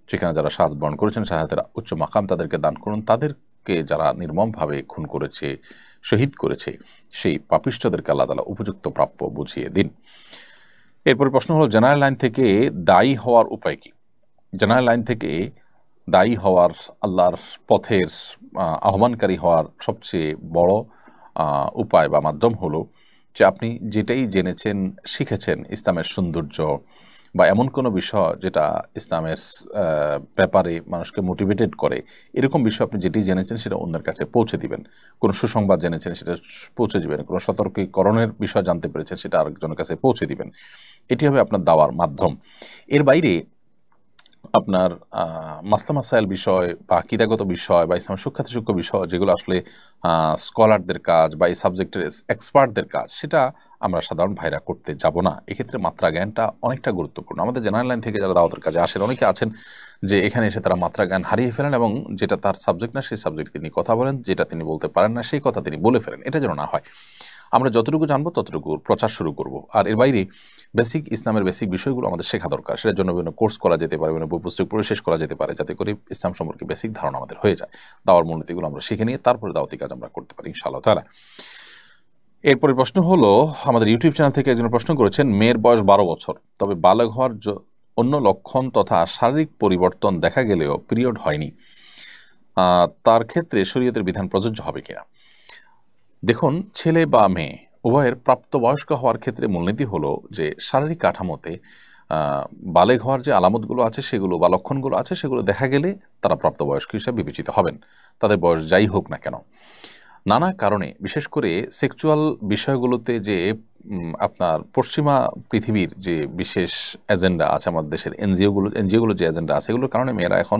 S2: সেখানে যারা শাহাদাত বরণ করেছেন, শাহাদাতের উচ্চ মাকাম তাদেরকে দান করুন। তাদেরকে যারা নির্মমভাবে খুন করেছে, শহীদ করেছে, সেই পাপিষ্ঠদেরকে আল্লাহ তাআলা উপযুক্ত প্রাপ্য বুঝিয়ে দিন। এরপরে প্রশ্ন হলো, জেনারেল লাইন থেকে দায়ী হওয়ার উপায় কি? জেনারেল লাইন থেকে দায়ী হওয়ার, আল্লাহর পথের আহ্বানকারী হওয়ার সবচেয়ে বড় উপায় বা মাধ্যম হলো যে আপনি যেটাই জেনেছেন, শিখেছেন ইসলামের সৌন্দর্য বা এমন কোনো বিষয় যেটা ইসলামের ব্যাপারে মানুষকে মোটিভেটেড করে, এরকম বিষয় আপনি যেটি জেনেছেন সেটা অন্যের কাছে পৌঁছে দিবেন। কোনো সুসংবাদ জেনেছেন সেটা পৌঁছে দিবেন, কোনো সতর্কীকরণের বিষয় জানতে পেরেছেন সেটা আরেকজনের কাছে পৌঁছে দিবেন। এটি হবে আপনার দাওয়ার মাধ্যম। এর বাইরে আপনার মাসলা মাসাইল বিষয় বা আকীদাগত বিষয় বা ইসলামের সূক্ষ্ম বিষয়, যেগুলো আসলে স্কলারদের কাজ বা এই সাবজেক্টের এক্সপার্টদের কাজ, সেটা আমরা সাধারণ ভাইরা করতে যাব না। এক্ষেত্রে মাত্রা জ্ঞানটা অনেকটা গুরুত্বপূর্ণ। আমাদের জেনারেল লাইন থেকে যারা দাওয়াতের কাজে আসেন, অনেকে আছেন যে এখানে এসে তারা মাত্রা জ্ঞান হারিয়ে ফেলেন এবং যেটা তার সাবজেক্ট না সেই সাবজেক্ট তিনি কথা বলেন, যেটা তিনি বলতে পারেন না সেই কথা তিনি বলে ফেলেন। এটা যেন না হয়। আমরা যতটুকু জানবো ততটুকু প্রচার শুরু করব। আর এর বাইরে বেসিক ইসলামের বেসিক বিষয়গুলো আমাদের শেখা দরকার। সেটার জন্য বিভিন্ন কোর্স করা যেতে পারে, বিভিন্ন বই পুস্তক পড়ে শেষ করা যেতে পারে, যাতে করে ইসলাম সম্পর্কে বেসিক ধারণা আমাদের হয়ে যায়। দাওয়ার মূলনীতিগুলো আমরা শিখে নিয়ে তারপরে দাওয়াতি কাজ আমরা করতে পারি ইনশাআল্লাহ তাআলা। এরপরে প্রশ্ন হলো, আমাদের ইউটিউব চ্যানেল থেকে একজন প্রশ্ন করেছেন, মেয়ের বয়স 12 বছর, তবে বালেগ হওয়ার অন্য লক্ষণ তথা শারীরিক পরিবর্তন দেখা গেলেও পিরিয়ড হয়নি, তার ক্ষেত্রে শরীয়তের বিধান প্রযোজ্য হবে কিনা? দেখুন, ছেলে বা মেয়ে উভয়ের প্রাপ্তবয়স্ক হওয়ার ক্ষেত্রে মূলনীতি হলো যে শারীরিক কাঠামোতে বালেগ হওয়ার যে আলামতগুলো আছে সেগুলো বা লক্ষণগুলো আছে সেগুলো দেখা গেলে তারা প্রাপ্তবয়স্ক হিসেবে বিবেচিত হবেন, তাদের বয়স যাই হোক না কেন। নানা কারণে, বিশেষ করে সেক্সুয়াল বিষয়গুলোতে যে আপনার পশ্চিমা পৃথিবীর যে বিশেষ এজেন্ডা আছে, আমাদের দেশের এনজিওগুলো যে এজেন্ডা আছে, এগুলোর কারণে মেয়েরা এখন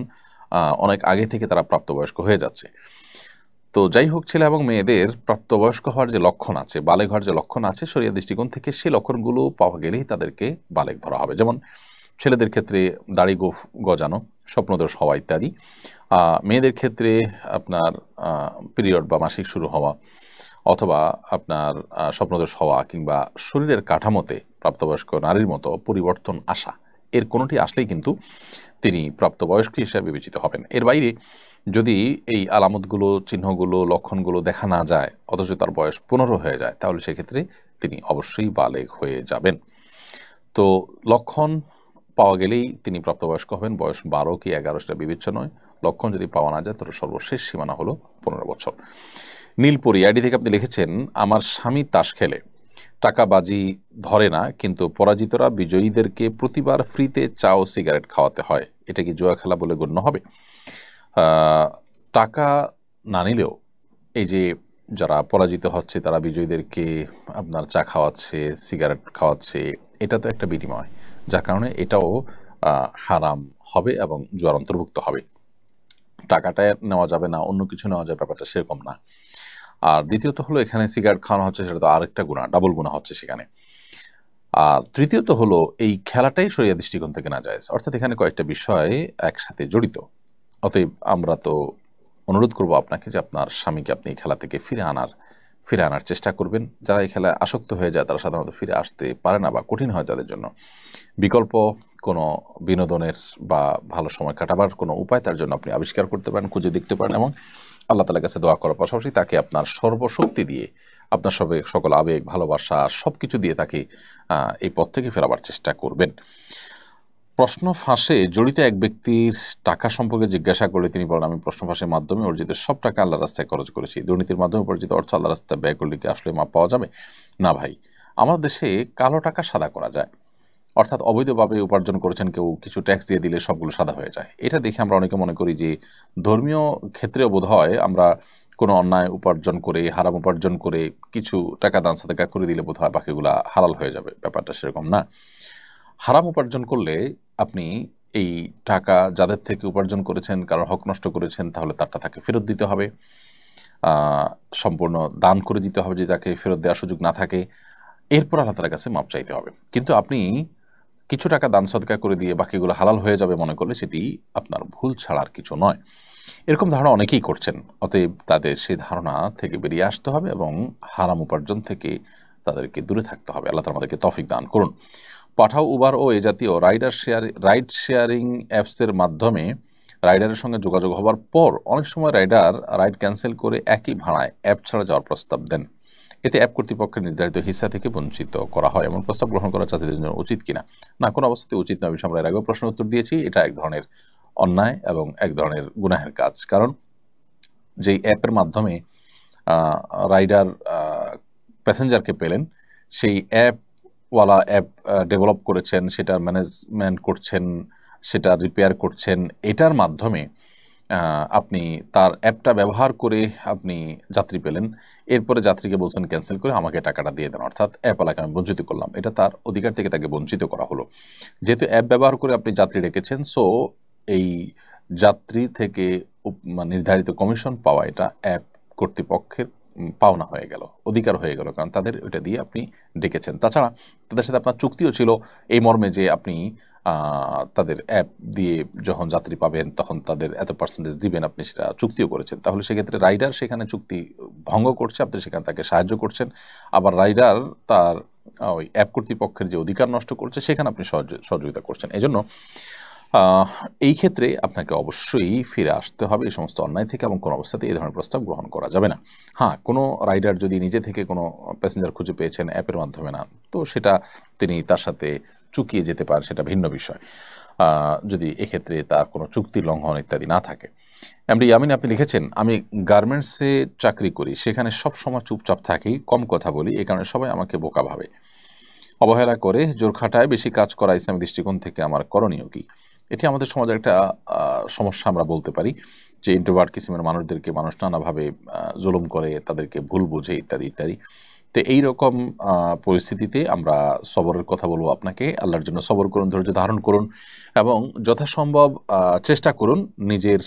S2: অনেক আগে থেকে তারা প্রাপ্তবয়স্ক হয়ে যাচ্ছে। তো যাই হোক, ছেলে এবং মেয়েদের প্রাপ্তবয়স্ক হওয়ার যে লক্ষণ আছে, বালেগ হওয়ার যে লক্ষণ আছে, শরিয়া দৃষ্টিকোণ থেকে সেই লক্ষণগুলো পাওয়া গেলেই তাদেরকে বালেগ ধরা হবে। যেমন ছেলেদের ক্ষেত্রে দাড়ি গজানো, স্বপ্নদোষ হওয়া ইত্যাদি। মেয়েদের ক্ষেত্রে আপনার পিরিয়ড বা মাসিক শুরু হওয়া, অথবা আপনার স্বপ্নদোষ হওয়া, কিংবা শরীরের কাঠামোতে প্রাপ্তবয়স্ক নারীর মতো পরিবর্তন আসা, এর কোনোটি আসলেই কিন্তু তিনি প্রাপ্তবয়স্ক হিসেবে বিবেচিত হবেন। এর বাইরে যদি এই আলামতগুলো, চিহ্নগুলো, লক্ষণগুলো দেখা না যায়, অথচ তার বয়স 15 হয়ে যায়, তাহলে সেক্ষেত্রে তিনি অবশ্যই বালেগ হয়ে যাবেন। তো লক্ষণ পাওয়া গেলেই তিনি প্রাপ্তবয়স্ক হবেন। বয়স 12 কি 11 সেটা বিবেচ্য নয়। লক্ষণ যদি পাওয়া না যায়, তাহলে সর্বশেষ সীমানা হলো 15 বছর। নীলপরি আইডি থেকে আপনি লিখেছেন, আমার স্বামী তাস খেলে, টাকা বাজি ধরে না, কিন্তু পরাজিতরা বিজয়ীদেরকে প্রতিবার ফ্রিতে চা ও সিগারেট খাওয়াতে হয়, এটা কি জুয়া খেলা বলে গণ্য হবে? টাকা না নিলেও এই যে যারা পরাজিত হচ্ছে তারা বিজয়ীদেরকে আপনার চা খাওয়াচ্ছে, সিগারেট খাওয়াচ্ছে, এটা তো একটা বিনিময়, যার কারণে এটাও হারাম হবে এবং জুয়ার অন্তর্ভুক্ত হবে। টাকাটা নেওয়া যাবে না, অন্য কিছু নেওয়া যাবে, ব্যাপারটা সেরকম না। আর দ্বিতীয়ত হলো, এখানে সিগারেট খাওয়ানো হচ্ছে, সেটা তো আরেকটা গুনাহ, ডাবল গুনাহ হচ্ছে সেখানে। আর তৃতীয়ত হলো, এই খেলাটাই শরিয়া দৃষ্টিকোণ থেকে নাজায়েজ, অর্থাৎ এখানে কয়েকটা বিষয় একসাথে জড়িত। অতএব আমরা তো অনুরোধ করব আপনাকে যে আপনার স্বামীকে আপনি এই খেলা থেকে ফিরে আনার চেষ্টা করবেন। যারা এই খেলায় আসক্ত হয়ে যায় তারা সাধারণত ফিরে আসতে পারে না, বা কঠিন হয় তাদের জন্য। বিকল্প কোনো বিনোদনের বা ভালো সময় কাটাবার কোনো উপায় তার জন্য আপনি আবিষ্কার করতে পারেন, খুঁজে দেখতে পারেন, এবং আল্লাহ তাআলার কাছে দোয়া করার পাশাপাশি তাকে আপনার সর্বশক্তি দিয়ে, আপনার সকল আবেগ, ভালোবাসা, সব কিছু দিয়ে তাকে এই পথ থেকে ফেরাবার চেষ্টা করবেন। প্রশ্ন ফাঁসে জড়িত এক ব্যক্তির টাকা সম্পর্কে জিজ্ঞাসা করলে তিনি বলেন, আমি প্রশ্ন ফাঁসের মাধ্যমে অর্জিত সব টাকা আল্লাহর রাস্তায় খরচ করেছি। দুর্নীতির মাধ্যমে উপার্জিত অর্থ আল্লাহর রাস্তায় ব্যয় করলে কি আসলে মাপ পাওয়া যাবে? না ভাই, আমাদের দেশে কালো টাকা সাদা করা যায়, অর্থাৎ অবৈধভাবে উপার্জন করেছেন কেউ, কিছু ট্যাক্স দিয়ে দিলে সবগুলো সাদা হয়ে যায়। এটা দেখে আমরা অনেকে মনে করি যে ধর্মীয় ক্ষেত্রেও বোধ হয় আমরা কোনো অন্যায় উপার্জন করে, হারাম উপার্জন করে কিছু টাকা দান সাদাকা করে দিলে বোধ হয় বাকিগুলা হালাল হয়ে যাবে। ব্যাপারটা সেরকম না। হারাম উপার্জন করলে আপনি এই টাকা যাদের থেকে উপার্জন করেছেন, কারোর হক নষ্ট করেছেন, তাহলে তারটা তাকে ফেরত দিতে হবে, সম্পূর্ণ দান করে দিতে হবে যদি তাকে ফেরত দেওয়ার সুযোগ না থাকে। এরপর আল্লাহ তাআলার কাছে মাপ চাইতে হবে। কিন্তু আপনি কিছু টাকা দান সদকা করে দিয়ে বাকিগুলো হালাল হয়ে যাবে মনে করলে সেটি আপনার ভুল ছাড়ার কিছু নয়। এরকম ধারণা অনেকেই করছেন। অতএব তাদের সেই ধারণা থেকে বেরিয়ে আসতে হবে এবং হারাম উপার্জন থেকে তাদেরকে দূরে থাকতে হবে। আল্লাহ তাআলা আমাদেরকে তৌফিক দান করুন। পাঠাও, উবার ও এ জাতীয় রাইড শেয়ারিং অ্যাপসের মাধ্যমে রাইডারের সঙ্গে যোগাযোগ হওয়ার পর অনেক সময় রাইডার রাইড ক্যান্সেল করে একই ভাড়ায় অ্যাপ ছাড়া যাওয়ার প্রস্তাব দেন। এতে অ্যাপ কর্তৃপক্ষের নির্ধারিত হিস্সা থেকে বঞ্চিত করা হয়। এমন প্রস্তাব গ্রহণ করা যাত্রীদের জন্য উচিত কিনা? না, কোনো অবস্থাতে উচিত নয়। আমরা এর আগেও প্রশ্ন উত্তর দিয়েছি, এটা এক ধরনের অন্যায় এবং এক ধরনের গুনাহের কাজ। কারণ যেই অ্যাপের মাধ্যমে রাইডার প্যাসেঞ্জারকে পেলেন, সেই অ্যাপ ডেভেলপ করেছেন, সেটা ম্যানেজমেন্ট করছেন, সেটা রিপেয়ার করছেন, এটার মাধ্যমে আপনি তার অ্যাপটা ব্যবহার করে আপনি যাত্রী পেলেন, এরপরে যাত্রীকে বলছেন ক্যান্সেল করে আমাকে টাকাটা দিয়ে দেন, অর্থাৎ অ্যাপওয়ালাকে আমি বঞ্চিত করলাম। এটা তার অধিকার থেকে তাকে বঞ্চিত করা হলো। যেহেতু অ্যাপ ব্যবহার করে আপনি যাত্রী রেখেছেন, সো এই যাত্রী থেকে নির্ধারিত কমিশন পাওয়া, এটা অ্যাপ কর্তৃপক্ষের পাওনা হয়ে গেল, অধিকার হয়ে গেল, কারণ তাদের ওইটা দিয়ে আপনি ডেকেছেন। তাছাড়া তাদের সাথে আপনার চুক্তিও ছিল এই মর্মে যে আপনি তাদের অ্যাপ দিয়ে যখন যাত্রী পাবেন তখন তাদের এত পার্সেন্টেজ দিবেন, আপনি সেটা চুক্তিও করেছেন। তাহলে সেক্ষেত্রে রাইডার সেখানে চুক্তি ভঙ্গ করছে, আপনি সেখানে তাকে সাহায্য করছেন। আবার রাইডার তার ওই অ্যাপ কর্তৃপক্ষের যে অধিকার নষ্ট করছে সেখানে আপনি সহযোগিতা করছেন। এজন্য এই ক্ষেত্রে আপনাকে অবশ্যই ফিরে আসতে হবে এই সমস্ত অন্যায় থেকে, এবং কোনো অবস্থাতে এই ধরনের প্রস্তাব গ্রহণ করা যাবে না। হ্যাঁ, কোনো রাইডার যদি নিজে থেকে কোনো প্যাসেঞ্জার খুঁজে পেয়েছেন অ্যাপের মাধ্যমে না, তো সেটা তিনি তার সাথে চুকিয়ে যেতে পারেন, সেটা ভিন্ন বিষয়, যদি এক্ষেত্রে তার কোনো চুক্তি লঙ্ঘন ইত্যাদি না থাকে। এমডি ইয়ামিন আপনি লিখেছেন, আমি গার্মেন্টসে চাকরি করি, সেখানে সব সময় চুপচাপ থাকি, কম কথা বলি, এই কারণে সবাই আমাকে বোকা ভাবে, অবহেলা করে, জোর খাটায়, বেশি কাজ করা ইসলামী দৃষ্টিকোণ থেকে আমার করণীয় কি? এটি আমাদের সমাজের একটা সমস্যা আমরা বলতে পারি, যে ইন্ট্রোভার্ট কিসিমের মানুষদেরকে মানুষ নানাভাবে জুলুম করে, তাদেরকে ভুল বুঝে ইত্যাদি ইত্যাদি। তো এইরকম পরিস্থিতিতে আমরা সবরের কথা বলবো আপনাকে। আল্লাহর জন্য সবর করুন, ধৈর্য ধারণ করুন এবং যথাসম্ভব চেষ্টা করুন নিজের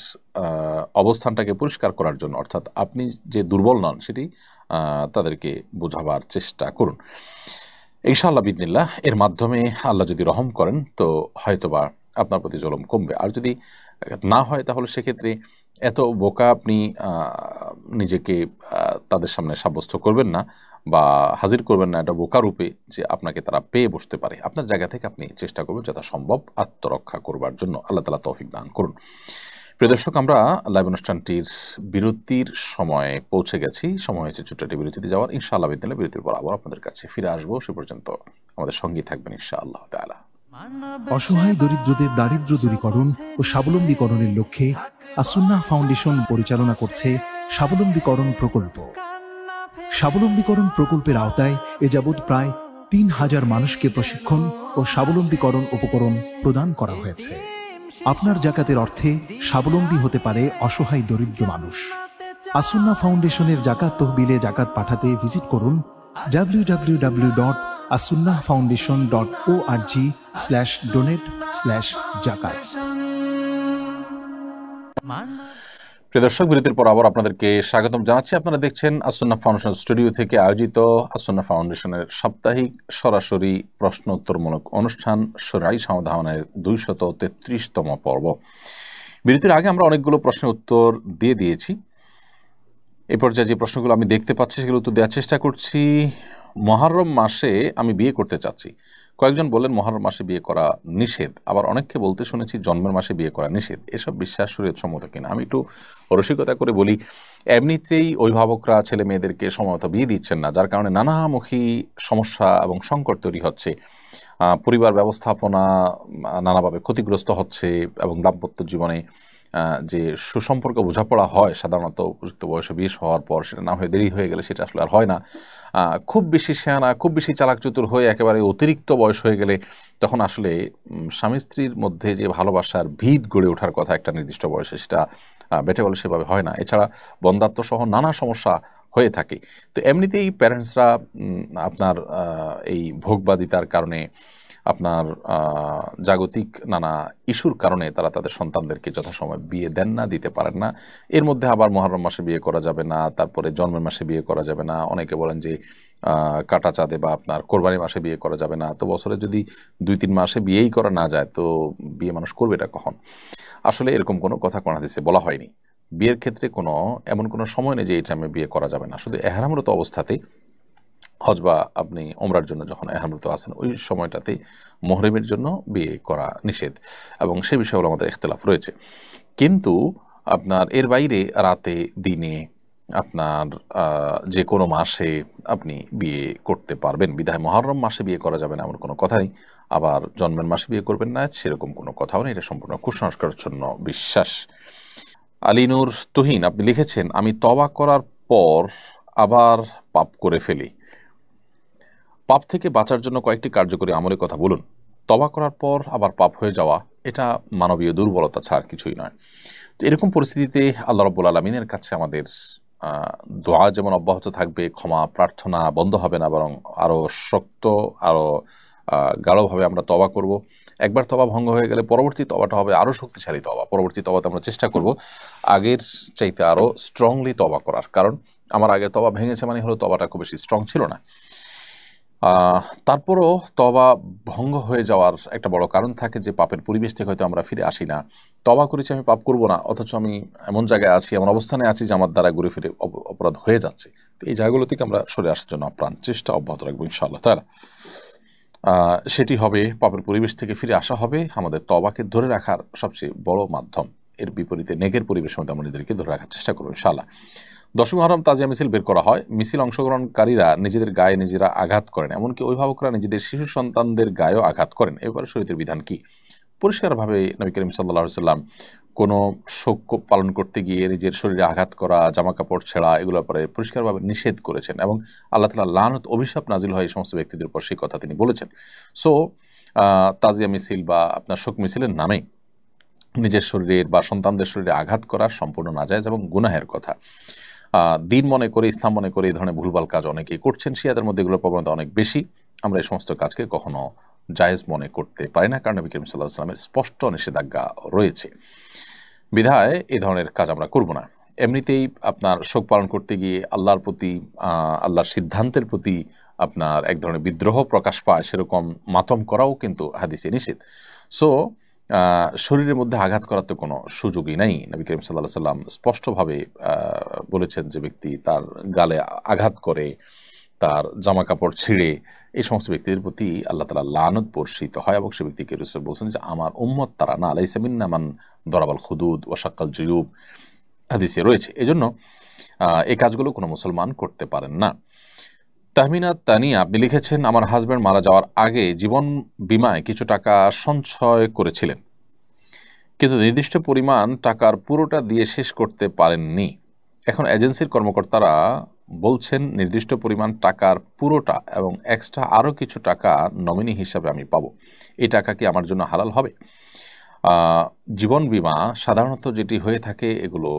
S2: অবস্থানটাকে পরিষ্কার করার জন্য, অর্থাৎ আপনি যে দুর্বল নন সেটি তাদেরকে বোঝাবার চেষ্টা করুন ইনশাআল্লাহ বিদিনিল্লাহ। এর মাধ্যমে আল্লাহ যদি রহম করেন তো হয়তোবা আপনার প্রতি জুলুম কমবে, আর যদি না হয় তাহলে সেক্ষেত্রে এত বোকা আপনি নিজেকে তাদের সামনে সাব্যস্ত করবেন না বা হাজির করবেন না এটা বোকা রূপে যে আপনাকে তারা পেয়ে বসতে পারে। আপনার জায়গা থেকে আপনি চেষ্টা করবেন যথাসম্ভব আত্মরক্ষা করবার জন্য। আল্লাহ তাআলা তৌফিক দান করুন। প্রিয় দর্শক, আমরা লাইভ অনুষ্ঠানটির বিরতির সময়ে পৌঁছে গেছি। সময় হয়েছে ছোট্ট একটি বিরতিতে যাওয়ার। ইনশাআল্লাহ বিদিনিল্লাহ বিরতির পর আবার আপনাদের কাছে ফিরে আসবো। সে পর্যন্ত আমাদের সঙ্গী থাকবেন ইনশাআল্লাহ তাআলা।
S3: অসহায় দরিদ্রদের দারিদ্র দূরীকরণ ও স্বাবলম্বীকরণের লক্ষ্যে আসুন্নাহ ফাউন্ডেশন পরিচালনা করছে স্বাবলম্বীকরণ প্রকল্প। স্বাবলম্বীকরণ প্রকল্পের আওতায় এ যাবৎ প্রায় ৩,০০০ মানুষকে প্রশিক্ষণ ও স্বাবলম্বীকরণ উপকরণ প্রদান করা হয়েছে। আপনার জাকাতের অর্থে স্বাবলম্বী হতে পারে অসহায় দরিদ্র মানুষ। আসুন্নাহ ফাউন্ডেশনের জাকাত তহবিলে জাকাত পাঠাতে ভিজিট করুন www.asunnahfoundation.org/donate/zakat।
S2: প্রিয় দর্শক, বিরতির পর আবার আপনাদেরকে স্বাগতম জানাচ্ছি। আপনারা দেখছেন আসুন্নাহ ফাউন্ডেশন স্টুডিও থেকে আয়োজিত আসুন্নাহ ফাউন্ডেশনের সাপ্তাহিক সরাসরি প্রশ্ন উত্তরমূলক অনুষ্ঠান শরঈ সমাধানের 233তম পর্ব। বিরতির আগে আমরা অনেকগুলো প্রশ্নের উত্তর দিয়ে দিয়েছি। এই পর্যায়ে যে প্রশ্নগুলো আমি দেখতে পাচ্ছি সেগুলো উত্তর দেওয়ার চেষ্টা করছি। মুহররম মাসে আমি বিয়ে করতে চাচ্ছি। কয়েকজন বললেন মুহররম মাসে বিয়ে করা নিষেধ, আবার অনেককে বলতে শুনেছি জন্মের মাসে বিয়ে করা নিষেধ। এসব বিশ্বাস শরীয়তসম্মত কিনা? আমি একটু রসিকতা করে বলি, এমনিতেই অভিভাবকরা ছেলে মেয়েদেরকে সময়মতো বিয়ে দিচ্ছেন না, যার কারণে নানামুখী সমস্যা এবং সংকট তৈরি হচ্ছে। পরিবার ব্যবস্থাপনা নানাভাবে ক্ষতিগ্রস্ত হচ্ছে এবং দাম্পত্য জীবনে যে সুসম্পর্ক বোঝাপড়া হয় সাধারণত উপযুক্ত বয়সে বিয়ে হওয়ার পর, সেটা না হয়ে দেরি হয়ে গেলে সেটা আসলে আর হয় না। খুব বেশি শেয়ানা, খুব বেশি চালাক চতুর হয়ে একেবারে অতিরিক্ত বয়স হয়ে গেলে তখন আসলে স্বামী স্ত্রীর মধ্যে যে ভালোবাসার ভিত গড়ে ওঠার কথা একটা নির্দিষ্ট বয়সে, সেটা বেটে বলে সেভাবে হয় না। এছাড়া বন্ধ্যাত্ব সহ নানা সমস্যা হয়ে থাকে। তো এমনিতেই প্যারেন্টসরা আপনার এই ভোগবাদিতার কারণে, আপনার জাগতিক নানা ইস্যুর কারণে তারা তাদের সন্তানদেরকে যথাসময় বিয়ে দেন না, দিতে পারেন না। এর মধ্যে আবার মুহররম মাসে বিয়ে করা যাবে না, তারপরে জন্মের মাসে বিয়ে করা যাবে না। অনেকে বলেন যে কাটা চাঁদে বা আপনার কোরবানি মাসে বিয়ে করা যাবে না। তো বছরে যদি 2-3 মাসে বিয়েই করা না যায় তো বিয়ে মানুষ করবে এটা কখন? আসলে এরকম কোনো কথা কোন হাদিসে বলা হয়নি। বিয়ের ক্ষেত্রে এমন কোনো সময় নেই যে এই টাইমে বিয়ে করা যাবে না। শুধু এহরামরত অবস্থাতেই, হজ বা আপনি ওমরার জন্য যখন এহরামরত আছেন ওই সময়টাতে মুহরিমের জন্য বিয়ে করা নিষেধ, এবং সে বিষয়ে আমাদের ইখতিলাফ রয়েছে। কিন্তু আপনার এর বাইরে রাতে দিনে আপনার যে কোনো মাসে আপনি বিয়ে করতে পারবেন। বিধায় মুহররম মাসে বিয়ে করা যাবে না এমন কোনো কথা নেই, আবার জন্মের মাসে বিয়ে করবেন না সেরকম কোনো কথাও নেই। এটা সম্পূর্ণ কুসংস্কারাচ্ছন্ন বিশ্বাস। আলিনুর তুহিন আপনি লিখেছেন, আমি তওবা করার পর আবার পাপ করে ফেলি, পাপ থেকে বাঁচার জন্য কয়েকটি কার্যকরী আমলের কথা বলুন। তওবা করার পর আবার পাপ হয়ে যাওয়া এটা মানবীয় দুর্বলতা ছাড়া কিছুই নয়। তো এরকম পরিস্থিতিতে আল্লাহ রাব্বুল আলামিনের কাছে আমাদের দোয়া যেমন অব্যাহত থাকবে, ক্ষমা প্রার্থনা বন্ধ হবে না, বরং আরও শক্ত, আরও গাঢ়ভাবে আমরা তওবা করব। একবার তওবা ভঙ্গ হয়ে গেলে পরবর্তী তওবাটা হবে আরও শক্তিশালী তওবা। পরবর্তী তওবাতে আমরা চেষ্টা করব আগের চাইতে আরও স্ট্রংলি তওবা করার, কারণ আমার আগের তওবা ভেঙেছে মানে হলো তওবাটা খুব বেশি স্ট্রং ছিল না। তারপরও তওবা ভঙ্গ হয়ে যাওয়ার একটা বড় কারণ থাকে যে পাপের পরিবেশ থেকে হয়তো আমরা ফিরে আসি না। তওবা করেছি আমি পাপ করব না, অথচ আমি এমন জায়গায় আছি, এমন অবস্থানে আছি যে আমার দ্বারা ঘুরে ফিরে অপরাধ হয়ে যাচ্ছে। তো এই জায়গাগুলো থেকে আমরা সরে আসার জন্য আপ্রাণ চেষ্টা অব্যাহত রাখবো ইনশাআল্লাহ তাআলা। সেটি হবে, পাপের পরিবেশ থেকে ফিরে আসা হবে আমাদের তওবাকে ধরে রাখার সবচেয়ে বড় মাধ্যম। এর বিপরীতে নেকের পরিবেশের মধ্যে আমরা নিজেদেরকে ধরে রাখার চেষ্টা করবো ইনশাআল্লাহ। 10ই মুহররম তাজিয়া মিছিল বের করা হয়। মিছিল অংশগ্রহণকারীরা নিজেদের গায়ে নিজেরা আঘাত করেন, এমনকি অভিভাবকরা নিজেদের শিশু সন্তানদের গায়েও আঘাত করেন। এ ব্যাপারে শরীয়তের বিধান কি? পরিষ্কারভাবে নবী করিম সাল্লাল্লাহু আলাইহি ওয়াসাল্লাম কোনো শোক পালন করতে গিয়ে নিজের শরীরে আঘাত করা, জামা কাপড় ছেঁড়া, এগুলোর পরে পরিষ্কারভাবে নিষেধ করেছেন, এবং আল্লাহ তাআলা লানত অভিশাপ নাজিল হয় এই সমস্ত ব্যক্তিদের উপর, সেই কথা তিনি বলেছেন। সো তাজিয়া মিছিল বা আপনার শোক মিছিলের নামে নিজের শরীরের বা সন্তানদের শরীরে আঘাত করা সম্পূর্ণ নাজায়েজ এবং গুনাহের কথা। দিন মনে করে, ইসলাম মনে করে এই ধরনের ভুলভাল কাজ অনেকেই করছেন। শিয়াদের মধ্যে এগুলোর প্রবণতা অনেক বেশি। আমরা এই সমস্ত কাজকে কখনো জায়েজ মনে করতে পারি না, কারণ নবী করিম সাল্লাল্লাহু আলাইহি ওয়াসাল্লামের স্পষ্ট নিষেধাজ্ঞা রয়েছে। বিধায় এই ধরনের কাজ আমরা করব না। এমনিতেই আপনার শোক পালন করতে গিয়ে আল্লাহর প্রতি, আল্লাহর সিদ্ধান্তের প্রতি আপনার এক ধরনের বিদ্রোহ প্রকাশ পায়, সেরকম মাতম করাও কিন্তু হাদিসে নিষেধ। সো শরীরের মধ্যে আঘাত করার তো কোনো সুযোগই নেই। নবী করিম সাল্লাল্লাহু আলাইহি ওয়াসাল্লাম স্পষ্টভাবে বলেছেন যে ব্যক্তি তার গালে আঘাত করে, তার জামা কাপড় ছিঁড়ে, এই সমস্ত ব্যক্তিদের প্রতি আল্লাহ তাআলা লানত বর্ষিত হয়, এবং সে ব্যক্তিকে রাসূল বলছেন যে আমার উম্মত তারা না, লাইসা মিন্না মান দরাবাল খুদুদ ওয়া শাক্কাল জুয়ুব, হাদিসে রয়েছে। এজন্য এই কাজগুলো কোনো মুসলমান করতে পারেন না। তাহমিনা তানিয়া আপনি লিখেছেন, আমার হাজব্যান্ড মারা যাওয়ার আগে জীবন বীমায় কিছু টাকা সঞ্চয় করেছিলেন, কিন্তু নির্দিষ্ট পরিমাণ টাকার পুরোটা দিয়ে শেষ করতে পারেননি। এখন এজেন্সির কর্মকর্তারা বলছেন নির্দিষ্ট পরিমাণ টাকার পুরোটা এবং এক্সট্রা আরও কিছু টাকা নমিনি হিসাবে আমি পাবো। এই টাকা কি আমার জন্য হালাল হবে? জীবন বীমা সাধারণত যেটি হয়ে থাকে এগুলো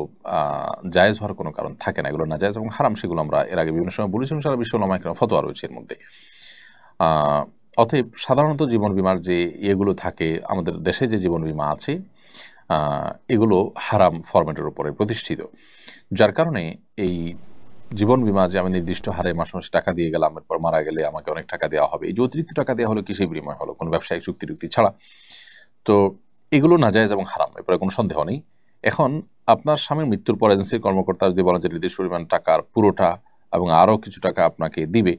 S2: জায়েজ হওয়ার কোনো কারণ থাকে না, এগুলো নাজায়েজ এবং হারাম। সেগুলো আমরা এর আগে বিভিন্ন সময় বলেছিলাম, সারা বিশ্ব উলামায়ে কেরাম ফতোয়া রয়েছে এর মধ্যে। অতএব সাধারণত জীবন বীমার যে ইয়েগুলো থাকে, আমাদের দেশে যে জীবন বীমা আছে এগুলো হারাম ফরম্যাটের উপরে প্রতিষ্ঠিত, যার কারণে এই জীবন বীমা যে আমি নির্দিষ্ট হারে মাসে মাসে টাকা দিয়ে গেলাম, এরপর মারা গেলে আমাকে অনেক টাকা দেওয়া হবে, এই যে অতিরিক্ত টাকা দেওয়া হলো কিসের বিনিময় হলো? কোনো ব্যবসায়িক চুক্তি ছাড়া। তো এগুলো নাজায়েজ এবং হারাম, এরপরে কোনো সন্দেহ নেই। এখন আপনার স্বামীর মৃত্যুর পর এজেন্সির কর্মকর্তা যদি বলেন যে নির্দিষ্ট পরিমাণ টাকার পুরোটা এবং আরও কিছু টাকা আপনাকে দিবে,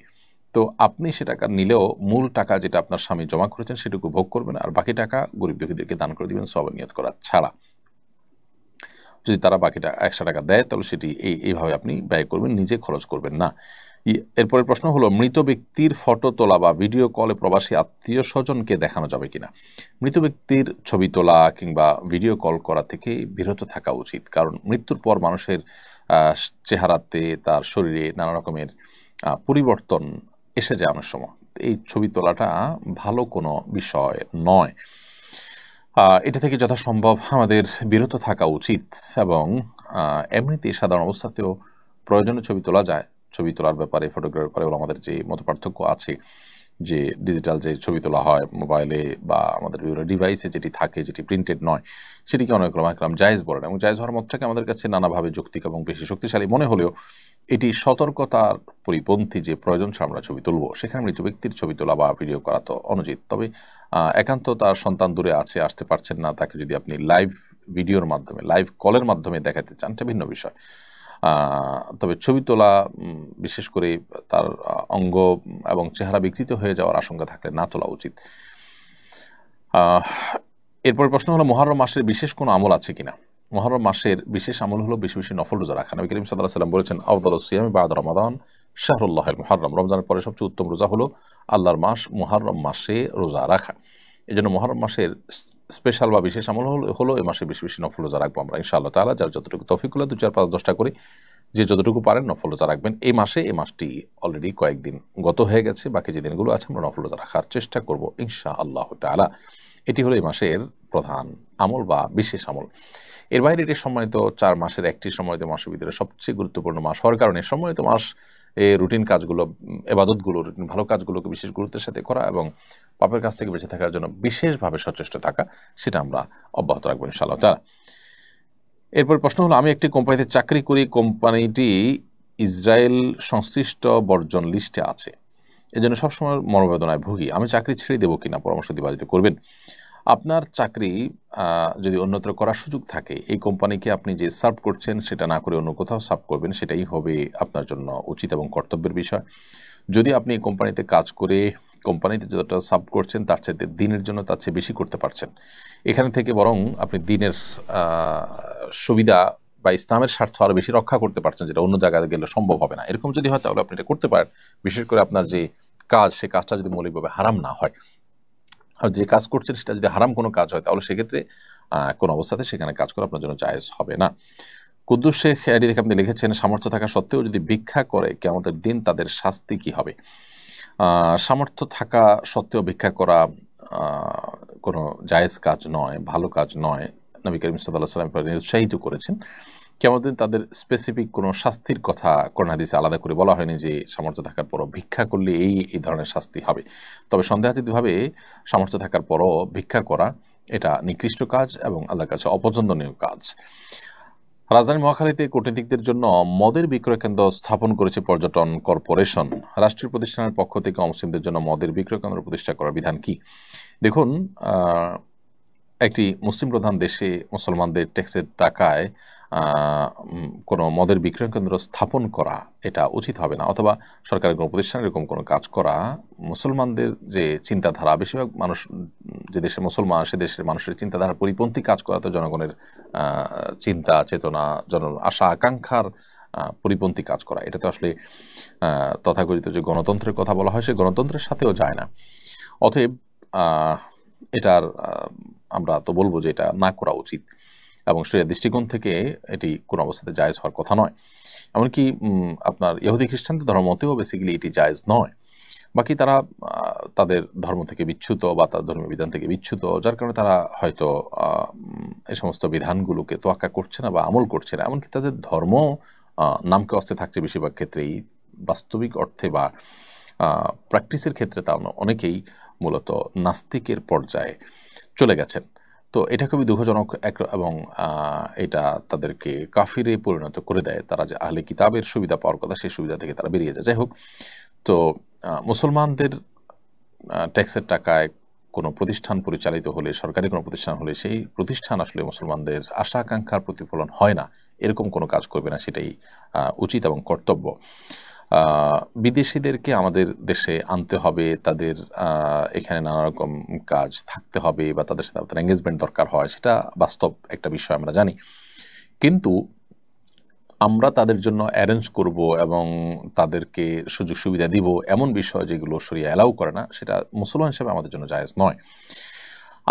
S2: তো আপনি সে টাকা নিলেও মূল টাকা যেটা আপনার স্বামী জমা করেছেন সেটুকু ভোগ করবেন, আর বাকি টাকা গরিব দুঃখীদেরকে দান করে দিবেন সওয়াব নিয়ত করা ছাড়া। যদি তারা বাকিটা 100 টাকা দেয় তাহলে সেটি এইভাবে আপনি ব্যয় করবেন, নিজে খরচ করবেন না। এরপরের প্রশ্ন হলো, মৃত ব্যক্তির ফটো তোলা বা ভিডিও কলে প্রবাসী আত্মীয় স্বজনকে দেখানো যাবে কিনা? মৃত ব্যক্তির ছবি তোলা কিংবা ভিডিও কল করা থেকে বিরত থাকা উচিত, কারণ মৃত্যুর পর মানুষের চেহারাতে, তার শরীরে নানা রকমের পরিবর্তন এসে যায় অনেক সময়। এই ছবি তোলাটা ভালো কোনো বিষয় নয়। এটা থেকে যথাসম্ভব আমাদের বিরত থাকা উচিত, এবং এমনিতে সাধারণ অবস্থাতেও প্রয়োজনে ছবি তোলা যায়। ছবি তোলার ব্যাপারে, ফটোগ্রাফির ব্যাপারে আমাদের যে মত পার্থক্য আছে, যে ডিজিটাল যে ছবি তোলা হয় মোবাইলে বা আমাদের বিভিন্ন ডিভাইসে যেটি থাকে, যেটি প্রিন্টেড নয়, সেটিকে অনেক ওলামায়ে জায়েজ বলেন, এবং জায়েজ হওয়ার মতটাকে আমাদের কাছে নানাভাবে যৌক্তিক এবং বেশি শক্তিশালী মনে হলেও এটি সতর্কতার পরিপন্থী যে প্রয়োজন ছাড়া আমরা ছবি তুলব। সেখানে মৃত ব্যক্তির ছবি তোলা বা ভিডিও করা তো অনুচিত। তবে একান্ত তার সন্তান দূরে আসতে পারছেন না, তাকে যদি আপনি লাইভ ভিডিওর মাধ্যমে, লাইভ কলের মাধ্যমে দেখাতে চান, এটা ভিন্ন বিষয়। তবে ছবি তোলা, বিশেষ করে তার অঙ্গ এবং চেহারা বিকৃত হয়ে যাওয়ার আশঙ্কা থাকলে না তোলা উচিত। এরপর প্রশ্ন হলো, মুহররম মাসের বিশেষ কোনো আমল আছে কিনা? মুহররম মাসের বিশেষ আমল হলো বেশি বেশি নফল রোজা রাখা। নবী করিম সাল্লাল্লাহু আলাইহি ওয়াসাল্লাম বলেছেন, আফদালুস সিয়ামি বা'দা রমাদান শাহরুল্লাহিল মুহররম, রমজানের পরে সবচেয়ে উত্তম রোজা হলো আল্লাহর মাস মুহররম মাসে রোজা রাখা। এই জন্য মুহররম মাসের স্পেশাল বা বিশেষ আমল হলো এই মাসে বেশি বেশি নফল রোজা রাখবো আমরা ইনশাআল্লাহ তাআলা। যার যতটুকু তৌফিক হলো 2, 4, 5, 10টা করে যে যতটুকু পারেন নফল রোজা রাখবেন এই মাসটি অলরেডি কয়েকদিন গত হয়ে গেছে, বাকি যে দিনগুলো আছে আমরা নফল রোজা রাখার চেষ্টা করব ইনশাআল্লাহ তাআলা। এটি হলো এই মাসের প্রধান আমল বা বিশেষ আমল। এর বাইরে এটি সম্মানিত 4 মাসের একটি সম্মানিত মাসের ভিতরে সবচেয়ে গুরুত্বপূর্ণ মাস হওয়ার কারণে সম্মানিত মাস রুটিন কাজগুলো, ইবাদতগুলো, রুটিন ভালো কাজগুলোকে বিশেষ গুরুত্বের সাথে করা এবং পাপের কাছ থেকে বেঁচে থাকার জন্য বিশেষভাবে সচেষ্ট থাকা, সেটা আমরা অব্যাহত রাখবো ইনশাআল্লাহ তাআলা। এরপর প্রশ্ন হলো, আমি একটি কোম্পানিতে চাকরি করি, কোম্পানিটি ইসরায়েল সংশ্লিষ্ট বর্জন লিস্টে আছে, এজন্য সবসময় মনোবেদনায় ভুগি, আমি চাকরি ছেড়ে দেবো কিনা? পরামর্শ দিবাজিত করবেন। আপনার চাকরি যদি অন্যত্র করার সুযোগ থাকে, এই কোম্পানিকে আপনি যে সার্ভ করছেন সেটা না করে অন্য কোথাও সার্ভ করবেন, সেটাই হবে আপনার জন্য উচিত এবং কর্তব্যের বিষয়। যদি আপনি কোম্পানিতে কাজ করে কোম্পানিতে যতটা সার্ভ করছেন তার চাইতে দিনের জন্য তার চেয়ে বেশি করতে পারছেন, এখানে থেকে বরং আপনি দিনের সুবিধা বা ইসলামের স্বার্থ আরও বেশি রক্ষা করতে পারছেন, যেটা অন্য জায়গায় গেলে সম্ভব হবে না। এরকম যদি হয় তাহলে আপনি এটা করতে পারেন, বিশেষ করে আপনার যে কাজ, সে কাজটা যদি মৌলিকভাবে হারাম না হয়। আর যে কাজ করছেন সেটা যদি হারাম কোনো কাজ হয় তাহলে সেক্ষেত্রে কোনো অবস্থাতে সেখানে কাজ করা আপনার জন্য জায়েজ হবে না। কুদ্দুস শেখ এটি দেখে আপনি লিখেছেন, সামর্থ্য থাকা সত্ত্বেও যদি ভিক্ষা করে কিয়ামতের দিন তাদের শাস্তি কি হবে? সামর্থ্য থাকা সত্ত্বেও ভিক্ষা করা কোনো জায়েজ কাজ নয়, ভালো কাজ নয়। নবী করিম সাল্লাল্লাহু আলাইহি ওয়াসাল্লাম উৎসাহিত করেছেন কিয়ামতের দিন তাদের স্পেসিফিক কোনো শাস্তির কথা কোরআন হাদিসে আলাদা করে বলা হয়নি যে সামর্থ্য থাকার পরও ভিক্ষা করলে এই ধরনের শাস্তি হবে। তবে সন্দেহাতীতভাবে সামর্থ্য থাকার পরও ভিক্ষা করা এটা নিকৃষ্ট কাজ এবং আল্লাহর কাছে অপছন্দনীয় কাজ। রাজধানী মহাখালীতে কূটনীতিকদের জন্য মদের বিক্রয় কেন্দ্র স্থাপন করেছে পর্যটন কর্পোরেশন। রাষ্ট্রীয় প্রতিষ্ঠানের পক্ষ থেকে অমুসলিমদের জন্য মদের বিক্রয় কেন্দ্র প্রতিষ্ঠা করার বিধান কি? দেখুন, একটি মুসলিম প্রধান দেশে মুসলমানদের ট্যাক্সের টাকায় কোনো মদের বিক্রয় কেন্দ্র স্থাপন করা এটা উচিত হবে না, অথবা সরকারের কোনো প্রতিষ্ঠানে এরকম কোনো কাজ করা মুসলমানদের যে চিন্তাধারা, বেশিরভাগ মানুষ যে দেশের মুসলমান সে দেশের মানুষের চিন্তাধারার পরিপন্থী কাজ করা, তো জনগণের চিন্তা চেতনা আশা আকাঙ্ক্ষার পরিপন্থী কাজ করা, এটা তো আসলে তথাকথিত যে গণতন্ত্রের কথা বলা হয় সেই গণতন্ত্রের সাথেও যায় না। অতএব এটার আমরা তো বলবো যে এটা না করা উচিত এবং শরিয়ার দৃষ্টিকোণ থেকে এটি কোনো অবস্থাতে জায়েজ হওয়ার কথা নয়। এমনকি আপনার ইহুদি খ্রিস্টানদের ধর্ম মতেও বেসিক্যালি এটি জায়েজ নয়। বাকি তারা তাদের ধর্ম থেকে বিচ্যুত বা তার ধর্মীয় বিধান থেকে বিচ্যুত, যার কারণে তারা হয়তো এই সমস্ত বিধানগুলোকে তোয়াক্কা করছে না বা আমল করছে না। এমনকি তাদের ধর্ম নামকে অস্তে থাকছে বেশিরভাগ ক্ষেত্রেই, বাস্তবিক অর্থে বা প্র্যাকটিসের ক্ষেত্রে তা অনেকেই মূলত নাস্তিকের পর্যায়ে চলে গেছেন। তো এটা খুবই দুঃখজনক এবং এটা তাদেরকে কাফিরে পরিণত করে দেয়। তারা যে আহলে কিতাবের সুবিধা পাওয়ার কথা সেই সুবিধা থেকে তারা বেরিয়ে যায়। যাই হোক, তো মুসলমানদের ট্যাক্সের টাকায় কোনো প্রতিষ্ঠান পরিচালিত হলে, সরকারি কোনো প্রতিষ্ঠান হলে, সেই প্রতিষ্ঠান আসলে মুসলমানদের আশা আকাঙ্ক্ষার প্রতিফলন হয় না, এরকম কোনো কাজ করবে না, সেটাই উচিত এবং কর্তব্য। বিদেশিদেরকে আমাদের দেশে আনতে হবে, তাদের এখানে নানা রকম কাজ থাকতে হবে বা তাদের সাথে আপনার এঙ্গেজমেন্ট দরকার হয়, সেটা বাস্তব একটা বিষয় আমরা জানি। কিন্তু আমরা তাদের জন্য অ্যারেঞ্জ করব এবং তাদেরকে সুযোগ সুবিধা দিব এমন বিষয় যেগুলো শরিয়া অ্যালাউ করে না, সেটা মুসলমান হিসেবে আমাদের জন্য জায়েজ নয়।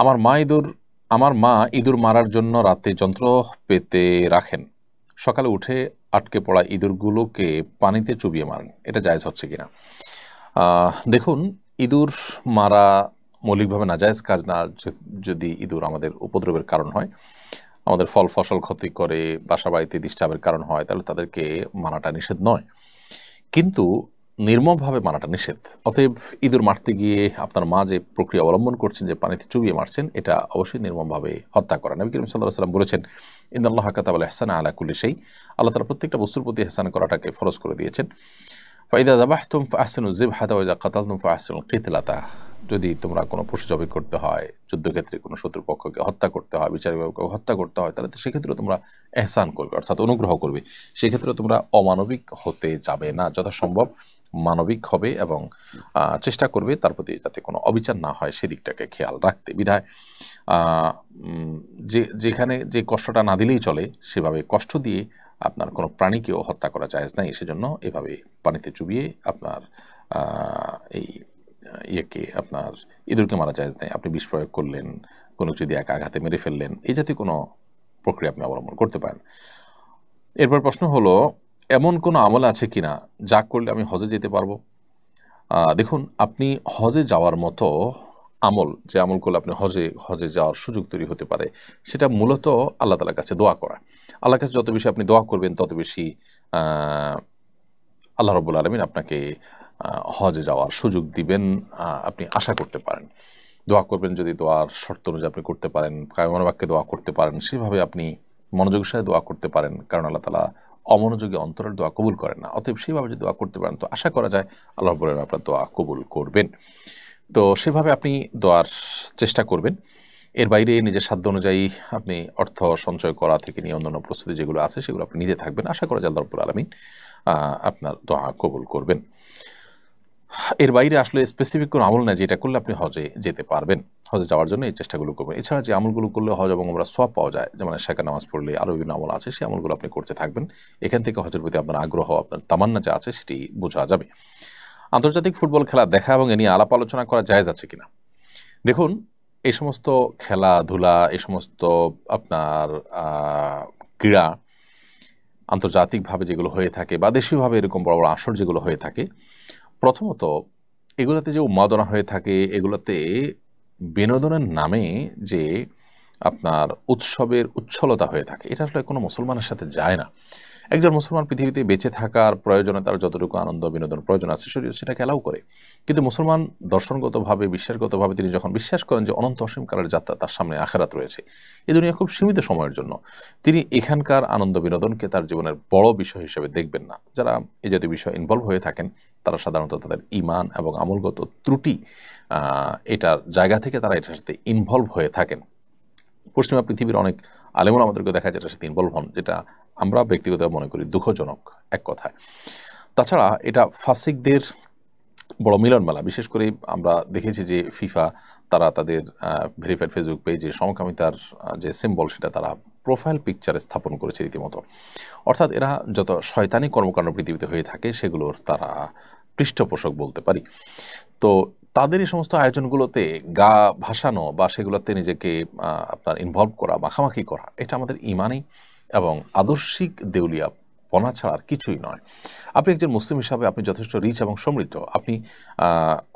S2: আমার মা ইঁদুর মারার জন্য রাতে যন্ত্র পেতে রাখেন, সকালে উঠে আটকে পড়া ইঁদুরগুলোকে পানিতে চুবিয়ে মারেন, এটা জায়েজ হচ্ছে কিনা? দেখুন, ইঁদুর মারা মৌলিকভাবে নাজায়েজ কাজ না। যদি ইঁদুর আমাদের উপদ্রবের কারণ হয়, আমাদের ফল ফসল ক্ষতি করে, বাসা বাড়িতে ডিস্টার্বের কারণ হয়, তাহলে তাদেরকে মারাটা নিষেধ নয়, কিন্তু নির্মমভাবে মারাটা নিষেধ। অতএব ইঁদুর মারতে গিয়ে আপনার মা যে প্রক্রিয়া অবলম্বন করছেন, যে পানিতে চুবিয়ে মারছেন, এটা অবশ্যই নির্মমভাবে হত্যা করা। নবী করিম সাল্লাল্লাহু আলাইহি ওয়াসাল্লাম বলেছেন, ইন্নাল্লাহা কাতাবাল ইহসানা আলা কুল্লি শাই, আল্লাহ তাআলা প্রত্যেকটা বস্তুর প্রতি ইহসান করাটাকে ফরজ করে দিয়েছেন। ফাইদা যাবাহতুম ফাহসিনু যিবহাতা ওয়া ইযা কাতালতুম ফাহসিনুল কিতলাতা, যদি তোমরা কোনো পশু জবাই করতে হয়, যুদ্ধক্ষেত্রে কোনো শত্রুপক্ষকে হত্যা করতে হয়, বিচারিকভাবে হত্যা করতে হয়, তাহলে তো সেক্ষেত্রে তোমরা ইহসান করবে, অর্থাৎ অনুগ্রহ করবে। সেক্ষেত্রে তোমরা অমানবিক হতে যাবে না, যথাসম্ভব মানবিক হবে এবং চেষ্টা করবে তার প্রতি যাতে কোনো অবিচার না হয় সেদিকটাকে খেয়াল রাখতে। বিধায় যেখানে যে কষ্টটা না দিলেই চলে, সেভাবে কষ্ট দিয়ে আপনার কোনো প্রাণীকেও হত্যা করা জায়েজ নাই। সেজন্য এভাবে পানিতে চুবিয়ে আপনার এই আপনার ইঁদুরকে মারা জায়েজ নাই। আপনি বিষ প্রয়োগ করলেন, কোনো যদি এক আঘাতে মেরে ফেললেন, এই জাতীয় কোনো প্রক্রিয়া আপনি অবলম্বন করতে পারেন। এরপর প্রশ্ন হলো, এমন কোনো আমল আছে কিনা যা করলে আমি হজে যেতে পারবো? দেখুন, আপনি হজে যাওয়ার মতো আমল, যে আমল করলে আপনি হজে যাওয়ার সুযোগ তৈরি হতে পারে, সেটা মূলত আল্লাহ তাআলার কাছে দোয়া করা। আল্লাহর কাছে যত বেশি আপনি দোয়া করবেন, তত বেশি আল্লাহ রাব্বুল আলামিন আপনাকে হজে যাওয়ার সুযোগ দিবেন, আপনি আশা করতে পারেন। দোয়া করবেন, যদি দোয়ার শর্ত অনুযায়ী আপনি করতে পারেন, কায়মান বাক্যে দোয়া করতে পারেন, সেভাবে আপনি মনোযোগের সাথে দোয়া করতে পারেন, কারণ আল্লাহ তাআলা অমনোযোগী অন্তরের দোয়া কবুল করেন না। অতএব সেভাবে যদি দোয়া করতে পারেন, তো আশা করা যায় আল্লাহ রাব্বুল আলামিন আপনার দোয়া কবুল করবেন। তো সেভাবে আপনি দোয়ার চেষ্টা করবেন। এর বাইরে নিজের সাধ্য অনুযায়ী আপনি অর্থ সঞ্চয় করা থেকে নিয়ে অন্যান্য প্রস্তুতি যেগুলো আছে সেগুলো আপনি নিতে থাকবেন। আশা করা যায় আল্লাহ রাব্বুল আলামিন আপনার দোয়া কবুল করবেন। এর বাইরে আসলে স্পেসিফিক কোনো আমল নেই যেটা করলে আপনি হজে যেতে পারবেন। হজে যাওয়ার জন্য এই চেষ্টাগুলো করবেন। এছাড়া যে আমলগুলো করলে হজ এবং উমরা সওয়াব পাওয়া যায়, যেমন শাকা নামাজ পড়লে আরও বিভিন্ন আমল আছে, সেই আমলগুলো আপনি করতে থাকবেন। এখান থেকে হজের প্রতি আপনার আগ্রহ, আপনার তামান্না যা আছে সেটি বোঝা যাবে। আন্তর্জাতিক ফুটবল খেলা দেখা এবং এ নিয়ে আলাপ আলোচনা করা জায়েজ আছে কিনা? দেখুন, এই সমস্ত খেলাধুলা, এই সমস্ত আপনার ক্রীড়া আন্তর্জাতিকভাবে যেগুলো হয়ে থাকে বা দেশীয়ভাবে এরকম বড় বড় আসর যেগুলো হয়ে থাকে, প্রথমত এগুলোতে যে উন্মাদনা হয়ে থাকে, এগুলোতে বিনোদনের নামে যে আপনার উৎসবের উচ্ছলতা হয়ে থাকে, এটা আসলে কোনো মুসলমানের সাথে যায় না। একজন মুসলমান পৃথিবীতে বেঁচে থাকার প্রয়োজনে তার যতটুকু আনন্দ বিনোদন প্রয়োজন আছে শরীর সেটাকে অ্যালাউ করে। কিন্তু মুসলমান দর্শনগতভাবে বিশ্বাসগতভাবে তিনি যখন বিশ্বাস করেন যে অনন্ত অসীমকালের যাত্রা তার সামনে আখিরাত রয়েছে, এই দুনিয়া খুব সীমিত সময়ের জন্য, তিনি এখানকার আনন্দ বিনোদনকে তার জীবনের বড় বিষয় হিসেবে দেখবেন না। যারা এই জাতীয় বিষয়ে ইনভলভ হয়ে থাকেন তারা সাধারণত তাদের ঈমান এবং আমলগত ত্রুটি এটার জায়গা থেকে তারা এটার সাথে ইনভলভ হয়ে থাকেন। পশ্চিমা পৃথিবীর অনেক আলেমুল আমাদেরকে দেখা যায় এটার সাথে ইনভলভ হন, যেটা আমরা ব্যক্তিগতভাবে মনে করি দুঃখজনক এক কথায়। তাছাড়া এটা ফাসিকদের বড় মিলনমেলা। বিশেষ করে আমরা দেখেছি যে ফিফা তারা তাদের ভেরিফাইড ফেসবুক পেজে সমকামিতার যে সিম্বল সেটা তারা প্রোফাইল পিকচারে স্থাপন করেছে রীতিমতো। অর্থাৎ এরা যত শয়তানি কর্মকাণ্ড পৃথিবীতে হয়ে থাকে সেগুলোর তারা পৃষ্ঠপোষক বলতে পারি। তো তাদের এই সমস্ত আয়োজনগুলোতে গা ভাসানো বা সেগুলোতে নিজেকে আপনার ইনভলভ করা, মাখামাখি করা, এটা আমাদের ইমানি এবং আদর্শিক দেউলিয়া পনা ছাড়া আর কিছুই নয়। আপনি একজন মুসলিম হিসাবে আপনি যথেষ্ট রিচ এবং সমৃদ্ধ, আপনি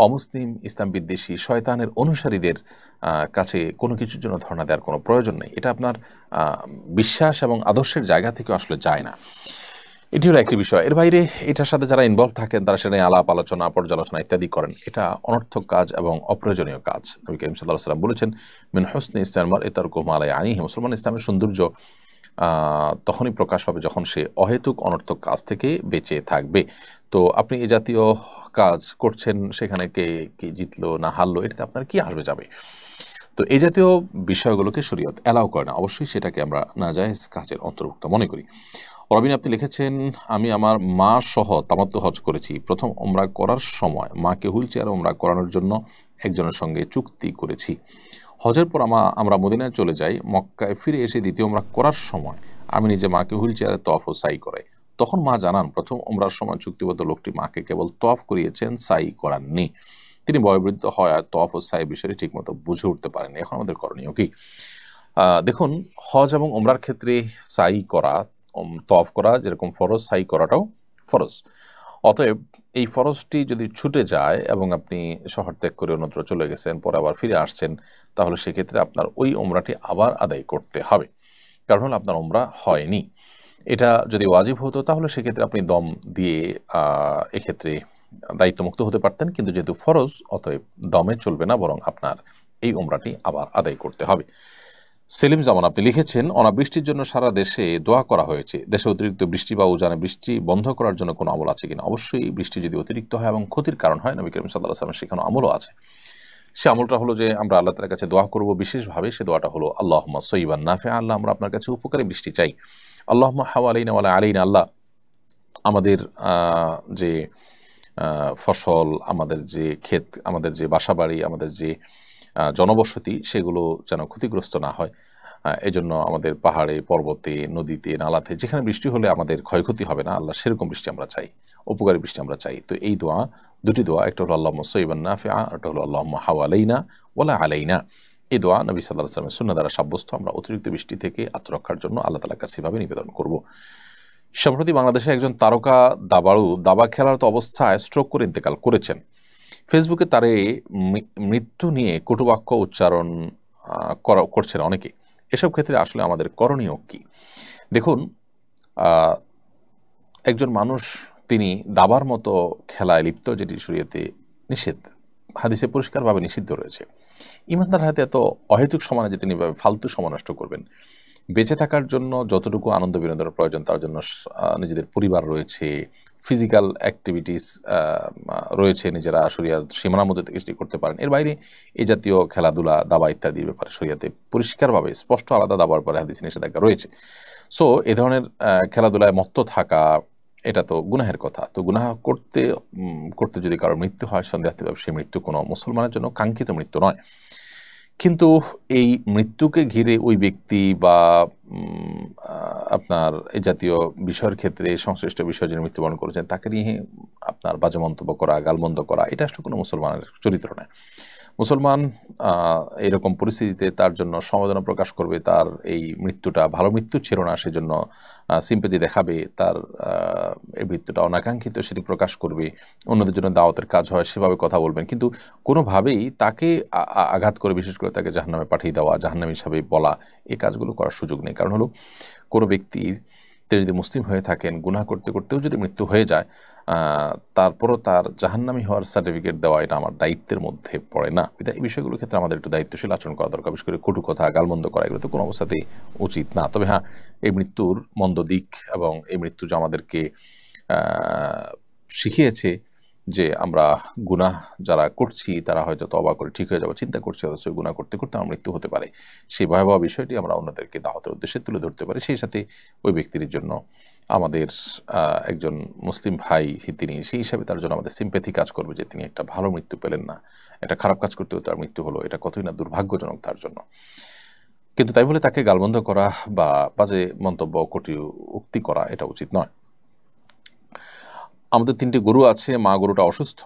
S2: অমুসলিম ইসলাম বিদ্বেষী শয়তানের অনুসারীদের কাছে কোনো কিছুর জন্য ধারণা দেওয়ার কোনো প্রয়োজন নেই। এটা আপনার বিশ্বাস এবং আদর্শের জায়গা থেকে আসলে যায় না। এটি হলো একটি বিষয়। এর বাইরে এটার সাথে যারা ইনভলভ থাকেন তারা সেটা আলাপ আলোচনা পর্যালোচনা ইত্যাদি করেন, এটা অনর্থক কাজ এবং অপ্রয়োজনীয় কাজ। নবী করিম সাল্লাল্লাহু আলাইহি ওয়াসাল্লাম বলেছেন, মিন হুসনি ইসলামিল মারই তারকুহু মা লা ইয়ানিহি। মুসলমান ইসলামের সৌন্দর্য তখনই প্রকাশ পাবে যখন সে অহেতুক অনর্থক কাজ থেকে বেঁচে থাকবে। তো আপনি এ জাতীয় কাজ করছেন, সেখানে কে জিতলো না হারলো এটাতে আপনার কি আসবে যাবে। তো এই জাতীয় বিষয়গুলোকে শরীয়ত অ্যালাউ করে না, অবশ্যই সেটাকে আমরা নাজায়েজ কাজের অন্তর্ভুক্ত মনে করি। রবিন আপনি লিখেছেন, আমি আমার মা সহ তামাত্তু হজ করেছি। প্রথম ওমরা করার সময় মাকে হুইল চেয়ারে ওমরা করানোর জন্য একজনের সঙ্গে চুক্তি করেছি। হজের পর আমরা মদিনায় চলে যাই। মক্কায় ফিরে এসে দ্বিতীয় ওমরা করার সময় আমি নিজে মাকে হুইল চেয়ারে তওয়াফ ও সাই করাই। তখন মা জানান প্রথম ওমরার সময় চুক্তিবদ্ধ লোকটি মাকে কেবল তওয়াফ করিয়েছেন, সাই করাননি। তিনি বয়োবৃদ্ধ হয় আর তওয়াফ ও সাই বিষয়টি ঠিকমতো বুঝে উঠতে পারেননি। এখন আমাদের করণীয় কি? দেখুন, হজ এবং ওমরার ক্ষেত্রে সাই করা, তওয়াফ করা যেরকম ফরজ, সাই করাটাও ফরজ। অতএব এই ফরজটি যদি ছুটে যায় এবং আপনি শহর ত্যাগ করে অন্যত্র চলে গেছেন, পরে আবার ফিরে আসছেন, তাহলে সেক্ষেত্রে আপনার ওই ওমরাটি আবার আদায় করতে হবে, কারণ হলো আপনার ওমরা হয়নি। এটা যদি ওয়াজিব হতো তাহলে সেক্ষেত্রে আপনি দম দিয়ে এক্ষেত্রে দায়িত্বমুক্ত হতে পারতেন, কিন্তু যেহেতু ফরজ অতএব দমে চলবে না, বরং আপনার এই ওমরাটি আবার আদায় করতে হবে। সেলিম জামান আপনি লিখেছেন, অনাবৃষ্টির জন্য সারা দেশে দোয়া করা হয়েছে। দেশে অতিরিক্ত বৃষ্টি বা উজানে বৃষ্টি বন্ধ করার জন্য কোনো আমল আছে কিনা? অবশ্যই বৃষ্টি যদি অতিরিক্ত হয় এবং ক্ষতির কারণ হয়, নবী করিম সাল্লাল্লাহু আলাইহি ওয়াসাল্লাম সেখানে আমলও আছে। সে আমলটা হলো যে আমরা আল্লাহ তাআলার কাছে দোয়া করব বিশেষভাবে। সে দোয়াটা হলো আল্লাহুম্মা সাইয়্যিবান নাফিআ। আল্লাহ, আমরা আপনার কাছে উপকারী বৃষ্টি চাই। আল্লাহুম্মা হাওয়ালাইনা ওয়ালা আলাইনা। আল্লাহ, আমাদের যে ফসল, আমাদের যে ক্ষেত, আমাদের যে বাসাবাড়ি, আমাদের যে জনবসতি, সেগুলো যেন ক্ষতিগ্রস্ত না হয়। এই জন্য আমাদের পাহাড়ে, পর্বতে, নদীতে, নালাতে যেখানে বৃষ্টি হলে আমাদের ক্ষয়ক্ষতি হবে না, আল্লাহ সেরকম বৃষ্টি আমরা চাই, উপকারী বৃষ্টি আমরা চাই। তো এই দোয়া, দুটি দোয়া, একটা হলো আল্লাহুম্মা সাইয়্যিবান নাফিআ, একটা হলো আল্লাহুম্মা হাওয়ালাইনা ওয়ালা আলাইনা। এই দোয়া নবী সাল্লাল্লাহু আলাইহি ওয়াসাল্লামের সুন্নাহ দ্বারা সাব্যস্ত। আমরা অতিরিক্ত বৃষ্টি থেকে আত্মরক্ষার জন্য আল্লাহ তাআলার কাছে এভাবে নিবেদন করব। সম্প্রতি বাংলাদেশে একজন তারকা দাবাড়ু দাবা খেলারত অবস্থায় স্ট্রোক করে ইন্তেকাল করেছেন। ফেসবুকে তার এই মৃত্যু নিয়ে কটুবাক্য উচ্চারণ করছেন অনেকে। এসব ক্ষেত্রে আসলে আমাদের করণীয় কি? দেখুন, একজন মানুষ তিনি দাবার মতো খেলায় লিপ্ত, যেটি শরীয়তে নিষেধ, হাদিসে পরিষ্কারভাবে নিষিদ্ধ রয়েছে। ইমানদার হাতে এত অহেতুক সময় যে তিনি ফালতু সময় নষ্ট করবেন। বেঁচে থাকার জন্য যতটুকু আনন্দ বিনোদনের প্রয়োজন, তার জন্য নিজেদের পরিবার রয়েছে, ফিজিক্যাল অ্যাক্টিভিটিস রয়েছে, নিজেরা শরিয়ার সীমানার মধ্যে থেকে সেটি করতে পারেন। এর বাইরে এই জাতীয় খেলাধুলা, দাবা ইত্যাদির ব্যাপারে শরিয়াতে পরিষ্কারভাবে স্পষ্ট আলাদা দাবার পরে হাদিসে নিষেধাজ্ঞা রয়েছে। সো এ ধরনের খেলাধুলায় মত্ত থাকা, এটা তো গুনাহের কথা। তো গুনাহ করতে করতে যদি কারোর মৃত্যু হয়, সন্দেহাতীতভাবে সেই মৃত্যু কোনো মুসলমানের জন্য কাঙ্ক্ষিত মৃত্যু নয়। কিন্তু এই মৃত্যুকে ঘিরে ওই ব্যক্তি বা আপনার এই জাতীয় বিষয়ের ক্ষেত্রে সংশ্লিষ্ট বিষয় যিনি মৃত্যুবরণ করেছেন তাকে নিয়ে আপনার বাজে মন্তব্য করা, গালমন্দ করা, এটা আসলে কোনো মুসলমানের চরিত্র নয়। মুসলমান এরকম পরিস্থিতিতে তার জন্য সমবেদনা প্রকাশ করবে, তার এই মৃত্যুটা ভালো মৃত্যু ছিল না সেজন্য সিম্পেথি দেখাবে, তার এই মৃত্যুটা অনাকাঙ্ক্ষিত সেটি প্রকাশ করবে, অন্যদের জন্য দাওয়াতের কাজ হয় সেভাবে কথা বলবেন, কিন্তু কোনোভাবেই তাকে আঘাত করে, বিশেষ করে তাকে জাহান্নামে পাঠিয়ে দেওয়া, জাহান্নামী হিসাবে বলা, এই কাজগুলো করার সুযোগ নেই। কারণ হলো কোনো ব্যক্তির তিনি যদি মুসলিম হয়ে থাকেন, গুনাহ করতে করতেও যদি মৃত্যু হয়ে যায়, তারপরও তার জাহান্নামী হওয়ার সার্টিফিকেট দেওয়া এটা আমার দায়িত্বের মধ্যে পড়ে না। এই বিষয়গুলোর ক্ষেত্রে আমাদের একটু দায়িত্বশীল আচরণ করা দরকার। বিশেষ করে কটু কথা, গালমন্দ করা, এগুলো তো কোনো অবস্থাতেই উচিত না। তবে হ্যাঁ, এই মৃত্যুর মন্দ দিক এবং এই মৃত্যু যে আমাদেরকে শিখিয়েছে যে আমরা গুনাহ যারা করছি তারা হয়তো তওবা করে ঠিক হয়ে যাবো চিন্তা করছে, অথচ গুনাহ করতে করতে আমার মৃত্যু হতে পারে, সেই ভয়াবহ বিষয়টি আমরা অন্যদেরকে দাওয়াতের উদ্দেশ্যে তুলে ধরতে পারি। সেই সাথে ওই ব্যক্তির জন্য আমাদের একজন মুসলিম ভাই তিনি, সেই হিসাবে তার জন্য আমাদের সিম্প্যাথি কাজ করবে যে তিনি একটা ভালো মৃত্যু পেলেন না, একটা খারাপ কাজ করতেও তার মৃত্যু হলো, এটা কতই না দুর্ভাগ্যজনক তার জন্য। কিন্তু তাই বলে তাকে গালমন্দ করা বা বাজে মন্তব্য, কটু উক্তি করা এটা উচিত নয়। আমাদের 3টি গরু আছে, মা গরুটা অসুস্থ,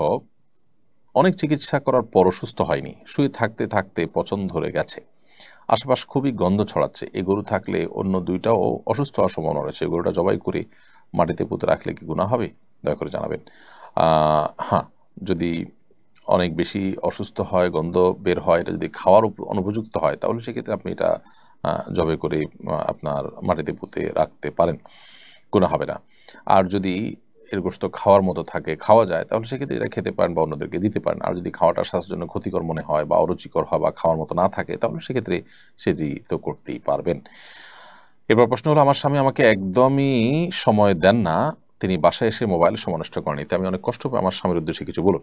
S2: অনেক চিকিৎসা করার পর অসুস্থ হয়নি, শুয়ে থাকতে থাকতে পচন ধরে গেছে, আশেপাশ খুবই গন্ধ ছড়াচ্ছে। এই গরু থাকলে অন্য 2টাও অসুস্থ হওয়ার সম্ভাবনা রয়েছে। গরুটা জবাই করে মাটিতে পুঁতে রাখলে কি গুনাহ হবে? দয়া করে জানাবেন। হ্যাঁ, যদি অনেক বেশি অসুস্থ হয়, গন্ধ বের হয়, এটা যদি খাওয়ার অনুপযুক্ত হয়, তাহলে সেক্ষেত্রে আপনি এটা জবাই করে আপনার মাটিতে পুঁতে রাখতে পারেন, গুনাহ হবে না। আর যদি এর গোশত খাওয়ার মতো থাকে, খাওয়া যায়, তাহলে সেক্ষেত্রে এটা খেতে পারেন বা অন্যদেরকে দিতে পারেন। আর যদি খাওয়াটা স্বাস্থ্যের জন্য ক্ষতিকর মনে হয় বা অরুচিকর হয় বা খাওয়ার মতো না থাকে, তাহলে সেক্ষেত্রে সেটি তো করতেই পারবেন। এবার প্রশ্ন হলো, আমার স্বামী আমাকে একদমই সময় দেন না, তিনি বাসায় এসে মোবাইল সময় নষ্ট করেন, এতে আমি অনেক কষ্ট পাই। আমার স্বামীর উদ্দেশ্যে কিছু বলুন।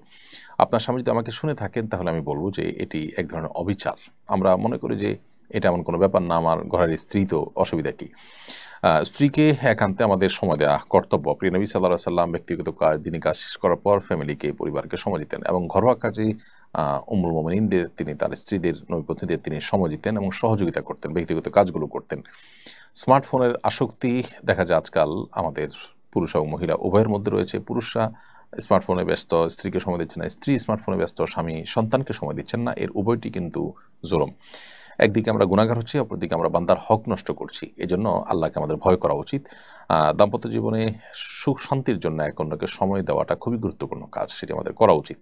S2: আপনার স্বামী যদি আমাকে শুনে থাকেন তাহলে আমি বলবো যে এটি এক ধরনের অবিচার। আমরা মনে করি যে এটা এমন কোনো ব্যাপার না, আমার ঘরের স্ত্রী তো, অসুবিধা কী? স্ত্রীকে একান্তে আমাদের সময় দেওয়া কর্তব্য। প্রিয় নবী সাল্লাল্লাহু আলাইহি সাল্লাম ব্যক্তিগত কাজ, দিনী কাজ শেষ করার পর ফ্যামিলিকে, পরিবারকে সময় দিতেন এবং ঘরোয়া কাজে উম্মুল মুমিনিনদের, তিনি তার স্ত্রীদের, নবীপত্নীদের তিনি সময় দিতেন এবং সহযোগিতা করতেন, ব্যক্তিগত কাজগুলো করতেন। স্মার্টফোনের আসক্তি দেখা যায় আজকাল আমাদের পুরুষ এবং মহিলা উভয়ের মধ্যে রয়েছে। পুরুষরা স্মার্টফোনে ব্যস্ত, স্ত্রীকে সময় দিচ্ছে না, স্ত্রী স্মার্টফোনে ব্যস্ত, স্বামী সন্তানকে সময় দিচ্ছেন না। এর উভয়টি কিন্তু জুলুম। একদিকে আমরা গুনাহগার হচ্ছি, অপরদিকে আমরা বান্দার হক নষ্ট করছি। এজন্য আল্লাহকে আমাদের ভয় করা উচিত। দাম্পত্য জীবনে সুখ শান্তির জন্য এক অন্যকে সময় দেওয়াটা খুবই গুরুত্বপূর্ণ কাজ, সেটি আমাদের করা উচিত।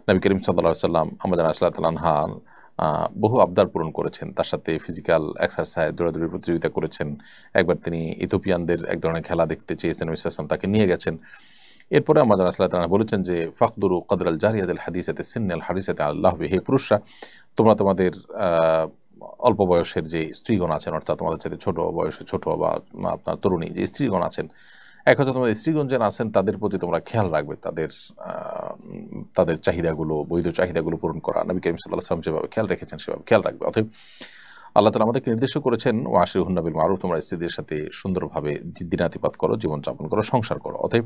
S2: নবী করিম সাল্লাল্লাহু আলাইহি সাল্লাম আমাদের রাসূলুল্লাহ সাল্লাল্লাহু আনহা বহু আবদার পূরণ করেছেন, তার সাথে ফিজিক্যাল এক্সারসাইজ, দৌড়াদৌড়ির প্রতিযোগিতা করেছেন। একবার তিনি ইথিওপিয়ানদের এক ধরনের খেলা দেখতে চেয়েছেন, নবী সাল্লাল্লাহু আলাইহি ওয়াসাল্লাম তাকে নিয়ে গেছেন। এরপরে আমাদের রাসূলুল্লাহ সাল্লাল্লাহু আলাইহি ওয়াসাল্লাম বলেছেন যে ফাকদুরু কদরাল জারিয়াতিল হাদিসাতি সিন্নাল হাদিসাতি আল্লাহ হে পুরুষরা, তোমরা তোমাদের অল্প বয়সের যে স্ত্রীগণ আছেন, অর্থাৎ তোমাদের সাথে ছোট বয়সে ছোট বা আপনার তরুণী যে স্ত্রীগণ আছেন, এক হয়তো তোমাদের স্ত্রীগণ যারা আছেন তাদের প্রতি তোমরা খেয়াল রাখবে, তাদের চাহিদাগুলো, বৈধ চাহিদাগুলো পূরণ করা। নবী করিম সাল্লাল্লাহু আলাইহি ওয়াসাল্লাম যেভাবে খেয়াল রেখেছেন সেভাবে খেয়াল রাখবে। অতএব আল্লাহ তাআলা আমাদেরকে নির্দেশ করেছেন ওয়াশিরুহুন্না বিল মারুফ, তোমরা স্ত্রীদের সাথে সুন্দরভাবে দিনাতিপাত করো, জীবনযাপন করো, সংসার করো। অতএব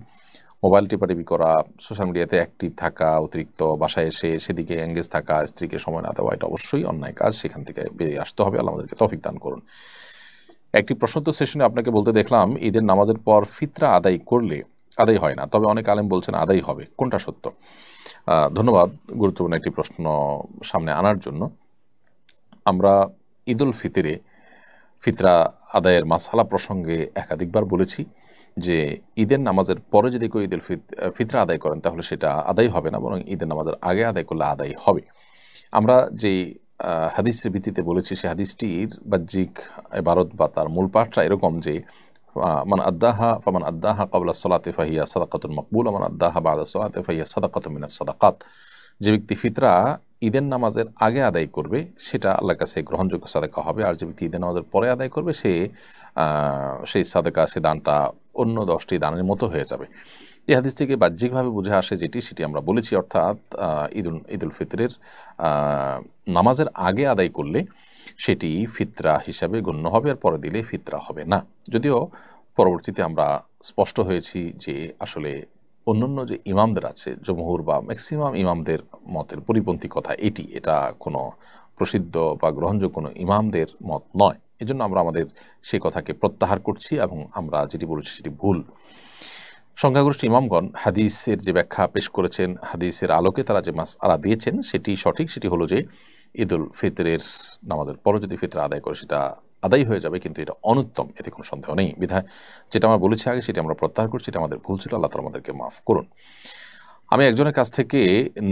S2: মোবাইল টিপাটিপি করা, সোশ্যাল মিডিয়াতে অ্যাক্টিভ থাকা, অতিরিক্ত বাসায় এসে সেদিকে এঙ্গেজ থাকা, স্ত্রীকে সময় না দেওয়া, এটা অবশ্যই অন্যায় কাজ, সেখান থেকে বেরিয়ে আসতে হবে। আল্লাহ আমাদেরকে তৌফিক দান করুন। একটি প্রশ্নোত্তর সেশনে আপনাকে বলতে দেখলাম ঈদের নামাজের পর ফিতরা আদায় করলে আদায় হয় না, তবে অনেক আলেম বলছেন আদায় হবে, কোনটা সত্য? ধন্যবাদ গুরুত্বপূর্ণ একটি প্রশ্ন সামনে আনার জন্য। আমরা ঈদুল ফিতরে ফিতরা আদায়ের মাসালা প্রসঙ্গে একাধিকবার বলেছি যে ঈদের নামাজের পরে যদি কেউ ঈদুল ফিতরা আদায় করেন তাহলে সেটা আদায় হবে না, বরং ঈদের নামাজের আগে আদায় করলে আদায় হবে। আমরা যেই হাদিসের ভিত্তিতে বলেছি সেই হাদিসটির বাহ্যিক ইবারত বা তার মূল পাঠটা এরকম যে মান আদ্দাহা ক্বাবলা সলাতি ফাহিয়া সাদাকাতুন মাকবুলা, মান আদ্দাহা বা'দা সলাতি ফাহিয়া সাদাকাতুন মিনাস সাদাকাত। যে ব্যক্তি ফিতরা ঈদের নামাজের আগে আদায় করবে সেটা আল্লাহর কাছে গ্রহণযোগ্য সাদাকা হবে, আর যে ব্যক্তি ঈদের নামাজের পরে আদায় করবে সেই সাদাকা, সে দানটা অন্য 10টি দানের মতো হয়ে যাবে। এই হাদিস থেকে বাহ্যিকভাবে বুঝে আসে সেটি আমরা বলেছি, অর্থাৎ ঈদুল ফিতরের নামাজের আগে আদায় করলে সেটি ফিতরা হিসাবে গণ্য হবে, আর পরে দিলে ফিতরা হবে না। যদিও পরবর্তীতে আমরা স্পষ্ট হয়েছি যে আসলে অন্যান্য যে ইমামদের আছে, জমহুর বা ম্যাক্সিমাম ইমামদের মতের পরিপন্থী কথা এটা কোনো প্রসিদ্ধ বা গ্রহণযোগ্য কোনো ইমামদের মত নয়। এজন্য আমরা আমাদের সেই কথাকে প্রত্যাহার করছি এবং আমরা যেটি বলেছি সেটি ভুল। সংখ্যাগরিষ্ঠ ইমামগণ হাদিসের যে ব্যাখ্যা পেশ করেছেন, হাদিসের আলোকে তারা যে মাসআলা দিয়েছেন সেটি সঠিক। সেটি হলো যে ঈদুল ফিতরের নামাজের পরও যদি ফিতর আদায় করে সেটা আদায় হয়ে যাবে, কিন্তু এটা অনুত্তম, এতে কোনো সন্দেহ নেই। বিধায় যেটা আমরা বলেছি আগে সেটা আমরা প্রত্যাহার করছি, এটা আমাদের ভুল ছিল, আল্লাহ তাআলা আমাদেরকে মাফ করুন। আমি একজনের কাছ থেকে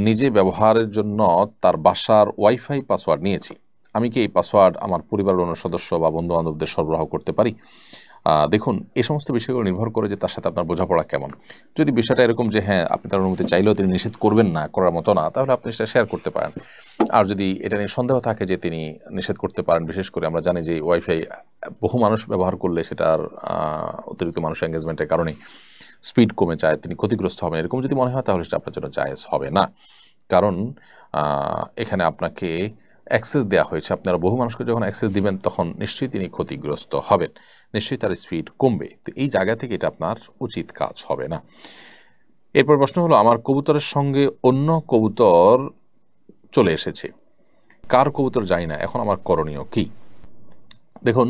S2: নিজে ব্যবহারের জন্য তার বাসার ওয়াইফাই পাসওয়ার্ড নিয়েছি। আমি কি এই পাসওয়ার্ড আমার পরিবারের অন্য সদস্য বা বন্ধুবান্ধবদের সরবরাহ করতে পারি? দেখুন, এই সমস্ত বিষয়গুলো নির্ভর করে যে তার সাথে আপনার বোঝাপড়া কেমন। যদি বিষয়টা এরকম যে হ্যাঁ আপনি তার অনুমতি চাইলেও তিনি নিষেধ করবেন না, করার মতো না, তাহলে আপনি সেটা শেয়ার করতে পারেন। আর যদি এটা নিয়ে সন্দেহ থাকে যে তিনি নিষেধ করতে পারেন, বিশেষ করে আমরা জানি যে ওয়াইফাই বহু মানুষ ব্যবহার করলে সেটার অতিরিক্ত মানুষ এঙ্গেজমেন্টের কারণে স্পিড কমে যায়, তিনি ক্ষতিগ্রস্ত হবেন, এরকম যদি মনে হয় তাহলে সেটা আপনার জন্য জায়েজ হবে না। কারণ এখানে আপনাকে অ্যাক্সেস দেওয়া হয়েছে, আপনারা বহু মানুষকে যখন অ্যাক্সেস দিবেন তখন নিশ্চয়ই তিনি ক্ষতিগ্রস্ত হবেন, নিশ্চয়ই তার স্পিড কমবে। তো এই জায়গা থেকে এটা আপনার উচিত কাজ হবে না। এরপর প্রশ্ন হলো, আমার কবুতরের সঙ্গে অন্য কবুতর চলে এসেছে, কার কবুতর জানি না, এখন আমার করণীয় কি? দেখুন,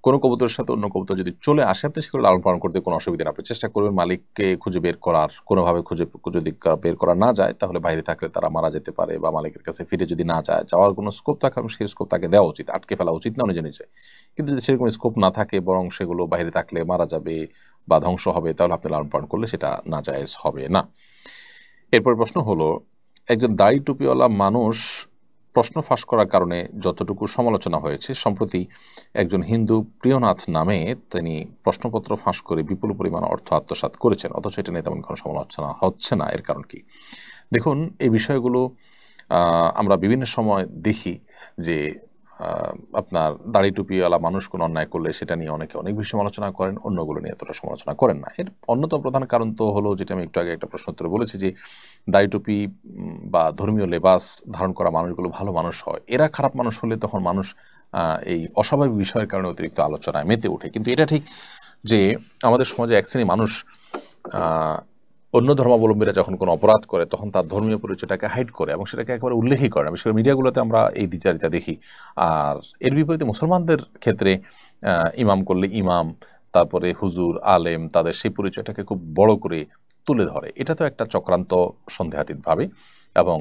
S2: কোনো কবুতরের সাথে অন্য কবুতর যদি চলে আসে, আপনি সেগুলো লালন পালন করতে কোনো অসুবিধা নেই। আপনি চেষ্টা করবেন মালিককে খুঁজে বের করার, কোনোভাবে যদি বের করা না যায় তাহলে বাইরে থাকলে তারা মারা যেতে পারে, বা মালিকের কাছে ফিরে যদি না যায়, যাওয়ার কোনো স্কোপ থাকে সেই স্কোপ তাকে দেওয়া উচিত, আটকে ফেলা উচিত না নিজে নিজে। কিন্তু যদি সেরকম স্কোপ না থাকে, বরং সেগুলো বাইরে থাকলে মারা যাবে বা ধ্বংস হবে, তাহলে আপনি লালন পালন করলে সেটা নাজায়েজ হবে না। এরপর প্রশ্ন হলো, একজন দাড়ি টুপিওয়ালা মানুষ প্রশ্ন ফাঁস করার কারণে যতটুকু সমালোচনা হয়েছে, সম্প্রতি একজন হিন্দু প্রিয়নাথ নামে তিনি প্রশ্নপত্র ফাঁস করে বিপুল পরিমাণ অর্থ আত্মসাৎ করেছেন, অথচ এটা নিয়ে তেমন কোনো সমালোচনা হচ্ছে না। এর কারণ কি? দেখুন, এই বিষয়গুলো আমরা বিভিন্ন সময় দেখি যে আপনার দাড়ি টুপিওয়ালা মানুষ কোনো অন্যায় করলে সেটা নিয়ে অনেকে অনেক বেশি সমালোচনা করেন, অন্যগুলো নিয়ে এতটা সমালোচনা করেন না। এর অন্যতম প্রধান কারণ তো হলো, যেটা আমি একটু আগে একটা প্রশ্ন উত্তরে বলেছি, যে দাড়ি টুপি বা ধর্মীয় লেবাস ধারণ করা মানুষগুলো ভালো মানুষ হয়, এরা খারাপ মানুষ হলে তখন মানুষ এই অস্বাভাবিক বিষয়ের কারণে অতিরিক্ত আলোচনায় মেতে ওঠে। কিন্তু এটা ঠিক যে আমাদের সমাজে এক শ্রেণী মানুষ অন্য ধর্মাবলম্বীরা যখন কোনো অপরাধ করে তখন তার ধর্মীয় পরিচয়টাকে হাইড করে এবং সেটাকে একেবারে উল্লেখই করে না। বিশেষ করে মিডিয়াগুলোতে আমরা এই দ্বিচারিতা দেখি। আর এর বিপরীতে মুসলমানদের ক্ষেত্রে ইমাম করলে ইমাম, তারপরে হুজুর, আলেম, তাদের সেই পরিচয়টাকে খুব বড় করে তুলে ধরে। এটা তো একটা চক্রান্ত সন্দেহাতীতভাবে, এবং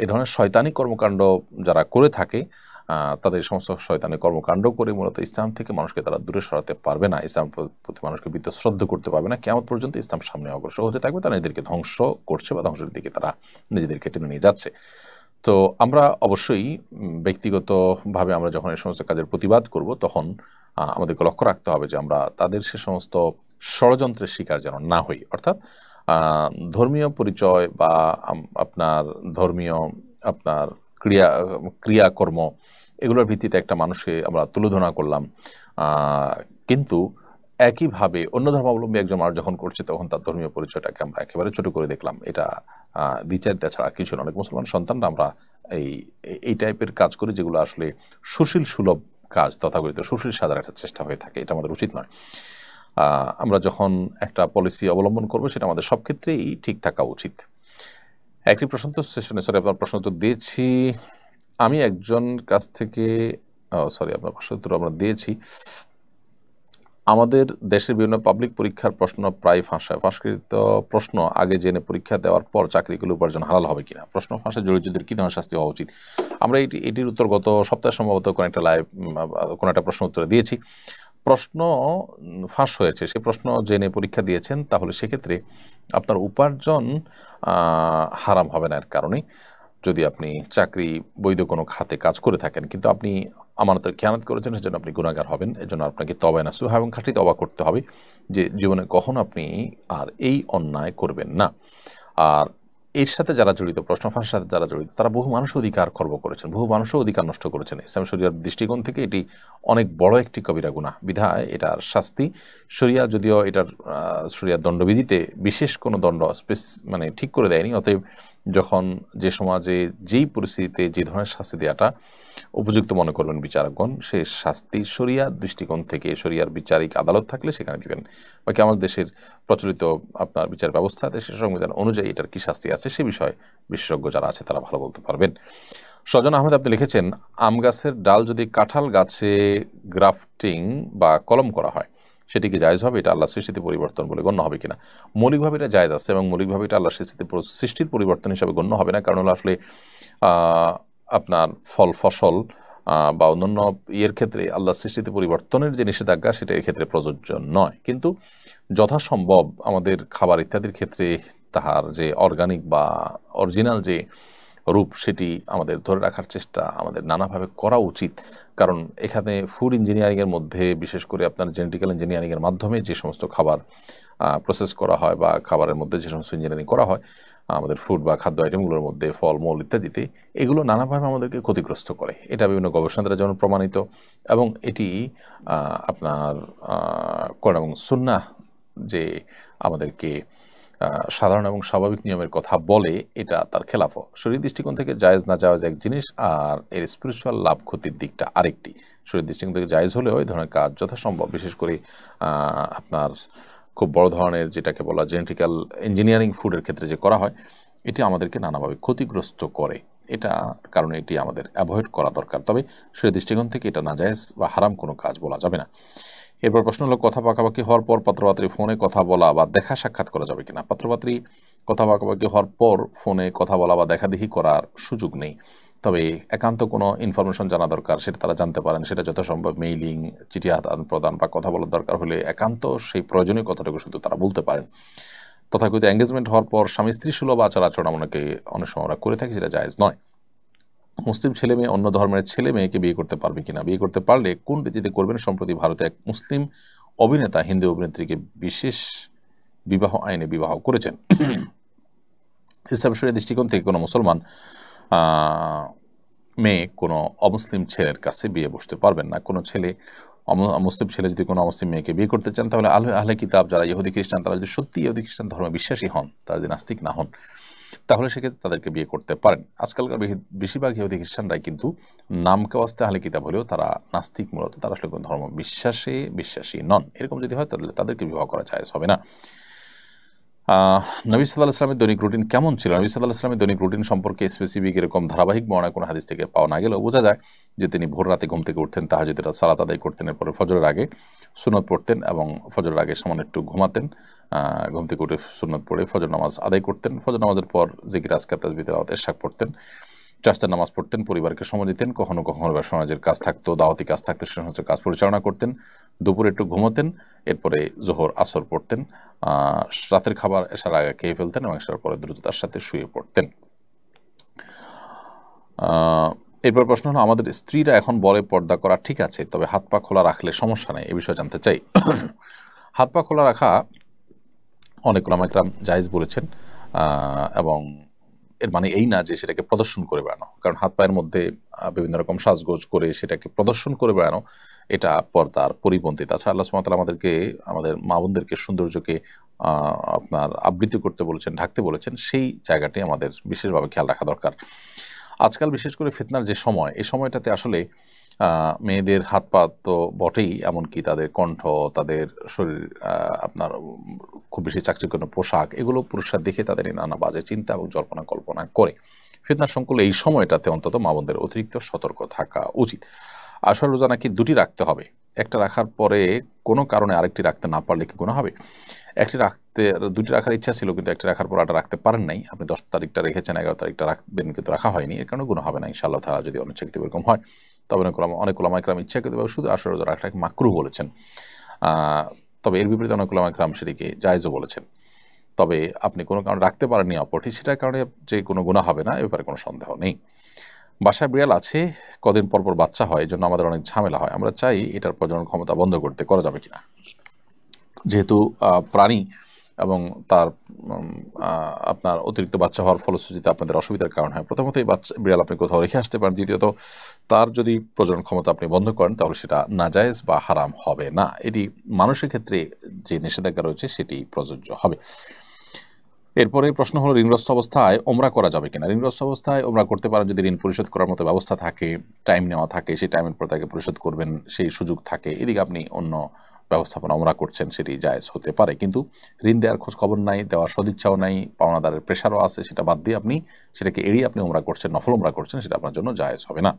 S2: এ ধরনের শয়তানি কর্মকাণ্ড যারা করে থাকে তাদের সমস্ত শয়তানি কর্মকাণ্ড করে মূলত ইসলাম থেকে মানুষকে তারা দূরে সরাতে পারবে না, ইসলাম প্রতি মানুষকে বিতশ্রদ্ধ করতে পারবে না। কিয়ামত পর্যন্ত ইসলাম সামনে অগ্রসর হতে থাকবে, তারা নিজেদেরকে ধ্বংস করছে বা ধ্বংসের দিকে তারা নিজেদেরকে টেনে নিয়ে যাচ্ছে। তো আমরা অবশ্যই ব্যক্তিগতভাবে আমরা যখন এই সমস্ত কাজের প্রতিবাদ করব, তখন আমাদেরকে লক্ষ্য রাখতে হবে যে আমরা তাদের সে সমস্ত ষড়যন্ত্রের শিকার যেন না হই। অর্থাৎ ধর্মীয় পরিচয় বা আপনার ধর্মীয় আপনার ক্রিয়াকর্ম, এগুলোর ভিত্তিতে একটা মানুষকে আমরা তুলোধনা করলাম, কিন্তু একইভাবে অন্য ধর্মাবলম্বী একজন মানুষ যখন করছে তখন তার ধর্মীয় পরিচয়টাকে আমরা একেবারে ছোট করে দেখলাম। এটা দ্বিচারিতা ছাড়া কিছু না। অনেক মুসলমান সন্তানরা আমরা এই টাইপের কাজ করি যেগুলো আসলে সুশীল সুলভ কাজ, তথাকথিত সুশীল সাজার একটা চেষ্টা হয়ে থাকে। এটা আমাদের উচিত নয়। আমরা যখন একটা পলিসি অবলম্বন করবো সেটা আমাদের সব ক্ষেত্রেই ঠিক থাকা উচিত। একটি প্রশ্নোত্তর সেশনে আপনার প্রশ্ন উত্তর দিয়েছি আমি একজন কাছ থেকে, আপনার প্রশ্ন উত্তর আমরা দিয়েছি। আমাদের দেশের বিভিন্ন পাবলিক পরীক্ষার প্রশ্ন প্রায় ফাঁস হয়। ফাঁসকৃত প্রশ্ন আগে জেনে পরীক্ষা দেওয়ার পর চাকরিগুলো উপার্জন হালাল হবে কিনা? প্রশ্ন ফাঁসে জড়িতদের কী ধরনের শাস্তি হওয়া উচিত? আমরা এটির উত্তর গত সপ্তাহে সম্ভবত কোনো একটা প্রশ্ন উত্তরে দিয়েছি। প্রশ্ন ফাঁস হয়েছে, সে প্রশ্ন জেনে পরীক্ষা দিয়েছেন, তাহলে সেক্ষেত্রে আপনার উপার্জন হারাম হবে না। এর কারণে যদি আপনি চাকরি বৈধ কোনো খাতে কাজ করে থাকেন কিন্তু আপনি আমানতের খেয়ানত করেছেন, সেজন্য আপনি গুনাহগার হবেন। এজন্য আপনাকে তওবা নাসুহা এবং খাঁটি তওবা করতে হবে যে জীবনে কখনো আপনি আর এই অন্যায় করবেন না। আর এর সাথে যারা জড়িত, প্রশ্ন ফাঁসের সাথে যারা জড়িত, তারা বহু মানুষ অধিকার খর্ব করেছেন, বহু মানুষও অধিকার নষ্ট করেছেন। ইসলাম শরিয়ার দৃষ্টিকোণ থেকে এটি অনেক বড় একটি কবিরা গুনাহ, বিধায় এটার শাস্তি শরিয়া, যদিও এটার শরিয়ার দণ্ডবিধিতে বিশেষ কোনো দণ্ড ঠিক করে দেয়নি। অতএব যখন যে সমাজে যেই পরিস্থিতিতে যে ধরনের শাস্তি দেওয়াটা উপযুক্ত মনে করবেন বিচারকগণ, সে শাস্তি শরিয়ার দৃষ্টিকোণ থেকে, শরিয়ার বিচারিক আদালত থাকলে সেখানে দিবেন। বাকি আমাদের দেশের প্রচলিত আপনার বিচার ব্যবস্থা, দেশের সংবিধান অনুযায়ী এটার কি শাস্তি আছে সে বিষয়ে বিশেষজ্ঞ যারা আছে তারা ভালো বলতে পারবেন। সজন আহমেদ আপনি লিখেছেন, আম গাছের ডাল যদি কাঁঠাল গাছে গ্রাফটিং বা কলম করা হয় সেটি কি জায়েজ হবে? এটা আল্লাহ সৃষ্টিতে পরিবর্তন বলে গণ্য হবে কিনা? মৌলিকভাবে এটা জায়েজ আছে এবং মৌলিকভাবে এটা আল্লাহ সৃষ্টির পরিবর্তন হিসাবে গণ্য হবে না, কারণ হলো আসলে আপনার ফল ফসল বা অন্যান্য ইয়ের ক্ষেত্রে আল্লাহ সৃষ্টিতে পরিবর্তনের যে নিষেধাজ্ঞা সেটা এর ক্ষেত্রে প্রযোজ্য নয়। কিন্তু যথাসম্ভব আমাদের খাবার ইত্যাদির ক্ষেত্রে তাহার যে অর্গানিক বা অরিজিনাল যে রূপ সেটি আমাদের ধরে রাখার চেষ্টা আমাদের নানাভাবে করা উচিত। কারণ এখানে ফুড ইঞ্জিনিয়ারিংয়ের মধ্যে বিশেষ করে আপনার জেনেটিক্যাল ইঞ্জিনিয়ারিংয়ের মাধ্যমে যে সমস্ত খাবার প্রসেস করা হয় বা খাবারের মধ্যে যে সমস্ত ইঞ্জিনিয়ারিং করা হয় আমাদের ফুড বা খাদ্য আইটেমগুলোর মধ্যে ফল মূল ইত্যাদিতে, এগুলো নানাভাবে আমাদেরকে ক্ষতিগ্রস্ত করে। এটা বিভিন্ন গবেষণা দ্বারা যেমন প্রমাণিত এবং এটি আপনার কোরআন এবং সুন্নাহ যে আমাদেরকে সাধারণ এবং স্বাভাবিক নিয়মের কথা বলে এটা তার খেলাফও। শরীর দৃষ্টিকোণ থেকে জায়েজ না জায়েজ এক জিনিস, আর এর স্পিরিচুয়াল লাভ ক্ষতির দিকটা আরেকটি। শরীর দৃষ্টিকোণ থেকে জায়েজ হলেও এই ধরনের কাজ যথাসম্ভব, বিশেষ করে আপনার খুব বড় ধরনের যেটাকে বলা জেনেটিক্যাল ইঞ্জিনিয়ারিং ফুডের ক্ষেত্রে যে করা হয়, এটি আমাদেরকে নানাভাবে ক্ষতিগ্রস্ত করে। এটা কারণে এটি আমাদের অ্যাভয়েড করা দরকার। তবে শরীর দৃষ্টিকোণ থেকে এটা নাজায়েজ বা হারাম কোনো কাজ বলা যাবে না। এরপর প্রশ্ন হলো, কথা পাকাপাকি হওয়ার পর পাত্রপাত্রী ফোনে কথা বলা বা দেখা সাক্ষাৎ করা যাবে কিনা? পাত্রপাত্রী কথা পাকাপাকি হওয়ার পর ফোনে কথা বলা বা দেখাদেখি করার সুযোগ নেই। তবে একান্ত কোনো ইনফরমেশন জানা দরকার, সেটা তারা জানতে পারেন। সেটা যথাসম্ভব মেইলিং, চিঠি আদান প্রদান বা কথা বলার দরকার হলে একান্ত সেই প্রয়োজনীয় কথাটুকু শুধু তারা বলতে পারেন। তথাকথিত এঙ্গেজমেন্ট হওয়ার পর স্বামী স্ত্রী সুলভ আচার আচরণ অনেক সময় আমরা করে থাকি, সেটা জায়েজ নয়। মুসলিম ছেলে মেয়ে অন্য ধর্মের ছেলে মেয়েকে বিয়ে করতে পারবে কিনা? বিয়ে করতে পারলে কোন রীতিতে করবেন? সম্প্রতি ভারতে এক মুসলিম অভিনেতা হিন্দু অভিনেত্রীকে বিশেষ বিবাহ আইনে বিবাহ করেছেন। ইসলাম শরীয়তের দৃষ্টিকোণ থেকে কোনো মুসলমান মেয়ে কোনো অমুসলিম ছেলের কাছে বিয়ে বসতে পারবেন না। কোনো ছেলে মুসলিম ছেলে যদি কোনো অমুসলিম মেয়েকে বিয়ে করতে চান, তাহলে আহলে কিতাব যারা ইহুদি খ্রিস্টান, তারা যদি সত্যি ইহুদি খ্রিস্টান ধর্মে বিশ্বাসী হন, তারা যদি নাস্তিক না হন, তাহলে সেক্ষেত্রে তাদেরকে বিয়ে করতে পারেন। আজকালকার বেশিরভাগ ইহুদি খ্রিস্টানরাই কিন্তু নামকে ওয়াস্তে আহলে কিতাব হলেও তারা নাস্তিক, মূলত তারা আসলে কোনো ধর্ম বিশ্বাসী নন। এরকম যদি হয় তাহলে তাদেরকে বিবাহ করা জায়েজ হবে না। নবী সাল্লাল্লাহু আলাইহি ওয়াসাল্লামের দৈনিক রুটিন কেমন ছিল? নবী সাল্লাল্লাহু আলাইহি ওয়াসাল্লামের দৈনিক রুটিন সম্পর্কে স্পেসিফিক এরকম ধারাবাহিক বর্ণনা কোনো হাদিস থেকে পাওয়া না গেলেও বোঝা যায় যে তিনি ভোর রাতে ঘুম থেকে উঠতেন, তাহাজ্জুদের সালাত আদায় করতেন, এরপরে ফজরের আগে সুন্নত পড়তেন এবং ফজরের আগে সামান্য একটু ঘুমাতেন। ঘুম থেকে উঠে সুন্নত পড়ে ফজর নামাজ আদায় করতেন। ফজর নামাজের পর জিকির আজকার তাসবিহ তেলাওয়াত ইশরাক পড়তেন, চারটা নামাজ পড়তেন, পরিবারকে সময় দিতেন। কখনো কখনো সমাজের কাজ থাকতো, দাওয়াতি কাজ থাকতো, সে সমস্ত কাজ পরিচালনা করতেন। দুপুরে একটু ঘুমোতেন, এরপরে জোহর আসর পড়তেন, রাতের খাবার এশার আগে খেয়ে ফেলতেন এবং এশার পরে দ্রুততার সাথে শুয়ে পড়তেন। এরপর প্রশ্ন হলো, আমাদের স্ত্রীরা এখন বলে পর্দা করা ঠিক আছে, তবে হাত পা খোলা রাখলে সমস্যা নেই, এ বিষয়ে জানতে চাই। হাত পা খোলা রাখা অনেক উলামায়ে জায়েজ বলেছেন, এবং এর মানে এই না যে সেটাকে প্রদর্শন করে বেড়ানো। কারণ হাত পায়ের মধ্যে বিভিন্ন রকম সাজগোজ করে সেটাকে প্রদর্শন করে বেড়ানো এটা পর্দার পরিপন্থী। তাছাড়া আল্লাহ সুবহানাহু ওয়া তাআলা আমাদের মা বোনদেরকে সৌন্দর্যকে আপনার আবৃত্তি করতে বলেছেন, ঢাকতে বলেছেন, সেই জায়গাটি আমাদের বিশেষভাবে খেয়াল রাখা দরকার। আজকাল বিশেষ করে ফিতনার যে সময়, এই সময়টাতে আসলে মেয়েদের হাত পা তো বটেই, এমনকি তাদের কণ্ঠ, তাদের শরীর, আপনার খুব বেশি চাকচিক্যপূর্ণ পোশাক, এগুলো পুরুষরা দেখে তাদের নানা বাজে চিন্তা এবং জল্পনা কল্পনা করে। ফিতনার সংকুল এই সময়টাতে অন্তত মা বোনদের অতিরিক্ত সতর্ক থাকা উচিত। আসল রোজা নাকি দুটি রাখতে হবে, একটা রাখার পরে কোনো কারণে আরেকটি রাখতে না পারলে কি গুনাহ হবে? দুটি রাখার ইচ্ছা ছিল কিন্তু একটি রাখার পর আটা রাখতে পারেন নাই, আপনি 10 তারিখটা রেখেছেন, 11 তারিখটা রাখবেন কিন্তু রাখা হয়নি, এর কারণে গুনাহ হবে না ইনশাআল্লাহ তাআলা, যদি অনিচ্ছাকৃত এরকম হয়। তবে অনেক উলামায়ে কেরাম ইচ্ছাকৃতভাবে শুধু আসল রোজা রাখাটাকে মাকরুহ বলেছেন, তবে এর বিপরীতে অনেক উলামায়ে কেরাম সেটিকে জায়েজও বলেছেন। তবে আপনি কোনো কারণে রাখতে পারেননি অপরটি, সেটার কারণে যে কোনো গুনাহ হবে না, এ ব্যাপারে কোনো সন্দেহ নেই। বাসায় বিড়াল আছে, কদিন পর পর বাচ্চা হয়, এই জন্য আমাদের অনেক ঝামেলা হয়। আমরা চাই এটার প্রজনন ক্ষমতা বন্ধ করতে, করা যাবে কিনা? যেহেতু প্রাণী এবং তার আপনার অতিরিক্ত বাচ্চা হওয়ার ফলশ্রুতিতে আপনাদের অসুবিধার কারণ হয়, প্রথমত এই বিড়াল আপনি কোথাও রেখে আসতে পারেন, দ্বিতীয়ত তার যদি প্রজনন ক্ষমতা আপনি বন্ধ করেন তাহলে সেটা নাজায়েজ বা হারাম হবে না। এটি মানুষের ক্ষেত্রে যে নিষেধাজ্ঞা রয়েছে সেটি প্রযোজ্য হবে। এরপরে প্রশ্ন হলো, ঋণগ্রস্ত অবস্থায় ওমরা করা যাবে কিনা? ঋণগ্রস্ত অবস্থায় ওমরা করতে পারেন যদি ঋণ পরিশোধ করার মতো ব্যবস্থা থাকে, টাইম নেওয়া থাকে, সেই টাইমের পর তাকে পরিশোধ করবেন সেই সুযোগ থাকে, এদিকে আপনি অন্য ব্যবস্থাপনা ওমরা করছেন, সেটি জায়েজ হতে পারে। কিন্তু ঋণ দেওয়ার খোঁজ খবর নাই, দেওয়ার সদিচ্ছাও নাই, পাওনাদারের প্রেশারও আছে, সেটা বাদ দিয়ে আপনি সেটাকে এড়িয়ে আপনি ওমরা করছেন, নফল ওমরা করছেন, সেটা আপনার জন্য জায়েজ হবে না।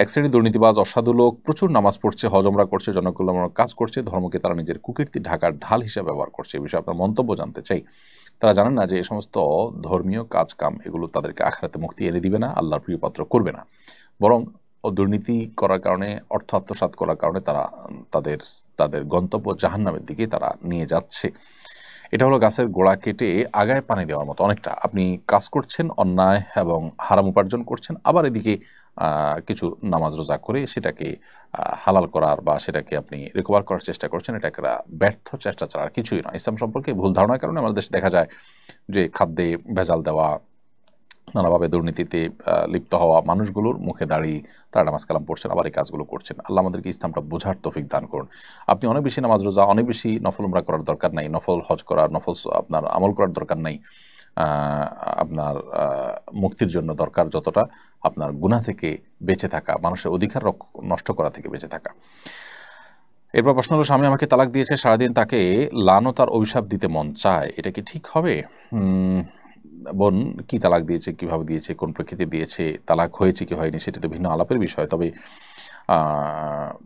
S2: এক শ্রেণী দুর্নীতিবাজ অসাধু লোক প্রচুর নামাজ পড়ছে, হজ ওমরা করছে, জনকল্যাণমূলক কাজ করছে, ধর্মকে তারা নিজের কুকীর্তি ঢাকার ঢাল হিসেবে ব্যবহার করছে। এই বিষয়ে আপনার মন্তব্য জানতে চাই। তারা জানেন না যে এই সমস্ত ধর্মীয় কাজ কাম এগুলো তাদেরকে আখিরাতে মুক্তি এনে দিবে না, আল্লাহর প্রিয়পাত্র করবে না, বরং দুর্নীতি করার কারণে, অর্থ আত্মসাৎ করার কারণে তারা তাদের গন্তব্য জাহান্নামের দিকে তারা নিয়ে যাচ্ছে। এটা হলো গাছের গোড়া কেটে আগায় পানি দেওয়ার মতো অনেকটা। আপনি কাজ করছেন, অন্যায় এবং হারাম উপার্জন করছেন, আবার এদিকে কিছু নামাজ রোজা করে সেটাকে হালাল করার বা সেটাকে আপনি রিকভার করার চেষ্টা করছেন। এটা একটা ব্যর্থ চেষ্টা ছাড়া আর কিছুই নয়। ইসলাম সম্পর্কে ভুল ধারণার কারণে আমাদের দেশে দেখা যায় যে খাদ্যে ভেজাল দেওয়া, নানাভাবে দুর্নীতিতে লিপ্ত হওয়া মানুষগুলোর মুখে দাঁড়িয়ে তারা নামাজ কালাম পড়ছেন, আবার এই কাজগুলো করছেন। আল্লাহ আমাদেরকে ইসলামটা বোঝার তৌফিক দান করুন। আপনি অনেক বেশি নামাজ রোজা, অনেক বেশি নফল উমরা করার দরকার নাই, নফল হজ করার, নফল আপনার আমল করার দরকার নাই। আপনার মুক্তির জন্য দরকার যতটা আপনার গুনাহ থেকে বেঁচে থাকা, মানুষের অধিকার নষ্ট করা থেকে বেঁচে থাকা। এরপর প্রশ্ন হলো, স্বামী আমাকে তালাক দিয়েছে, সারাদিন তাকে লানত আর অভিশাপ দিতে মন চায়, এটা কি ঠিক হবে? বোন, কি তালাক দিয়েছে, কিভাবে দিয়েছে, কোন প্রেক্ষিতে দিয়েছে, তালাক হয়েছে কি হয়নি সেটা তো ভিন্ন আলাপের বিষয়। তবে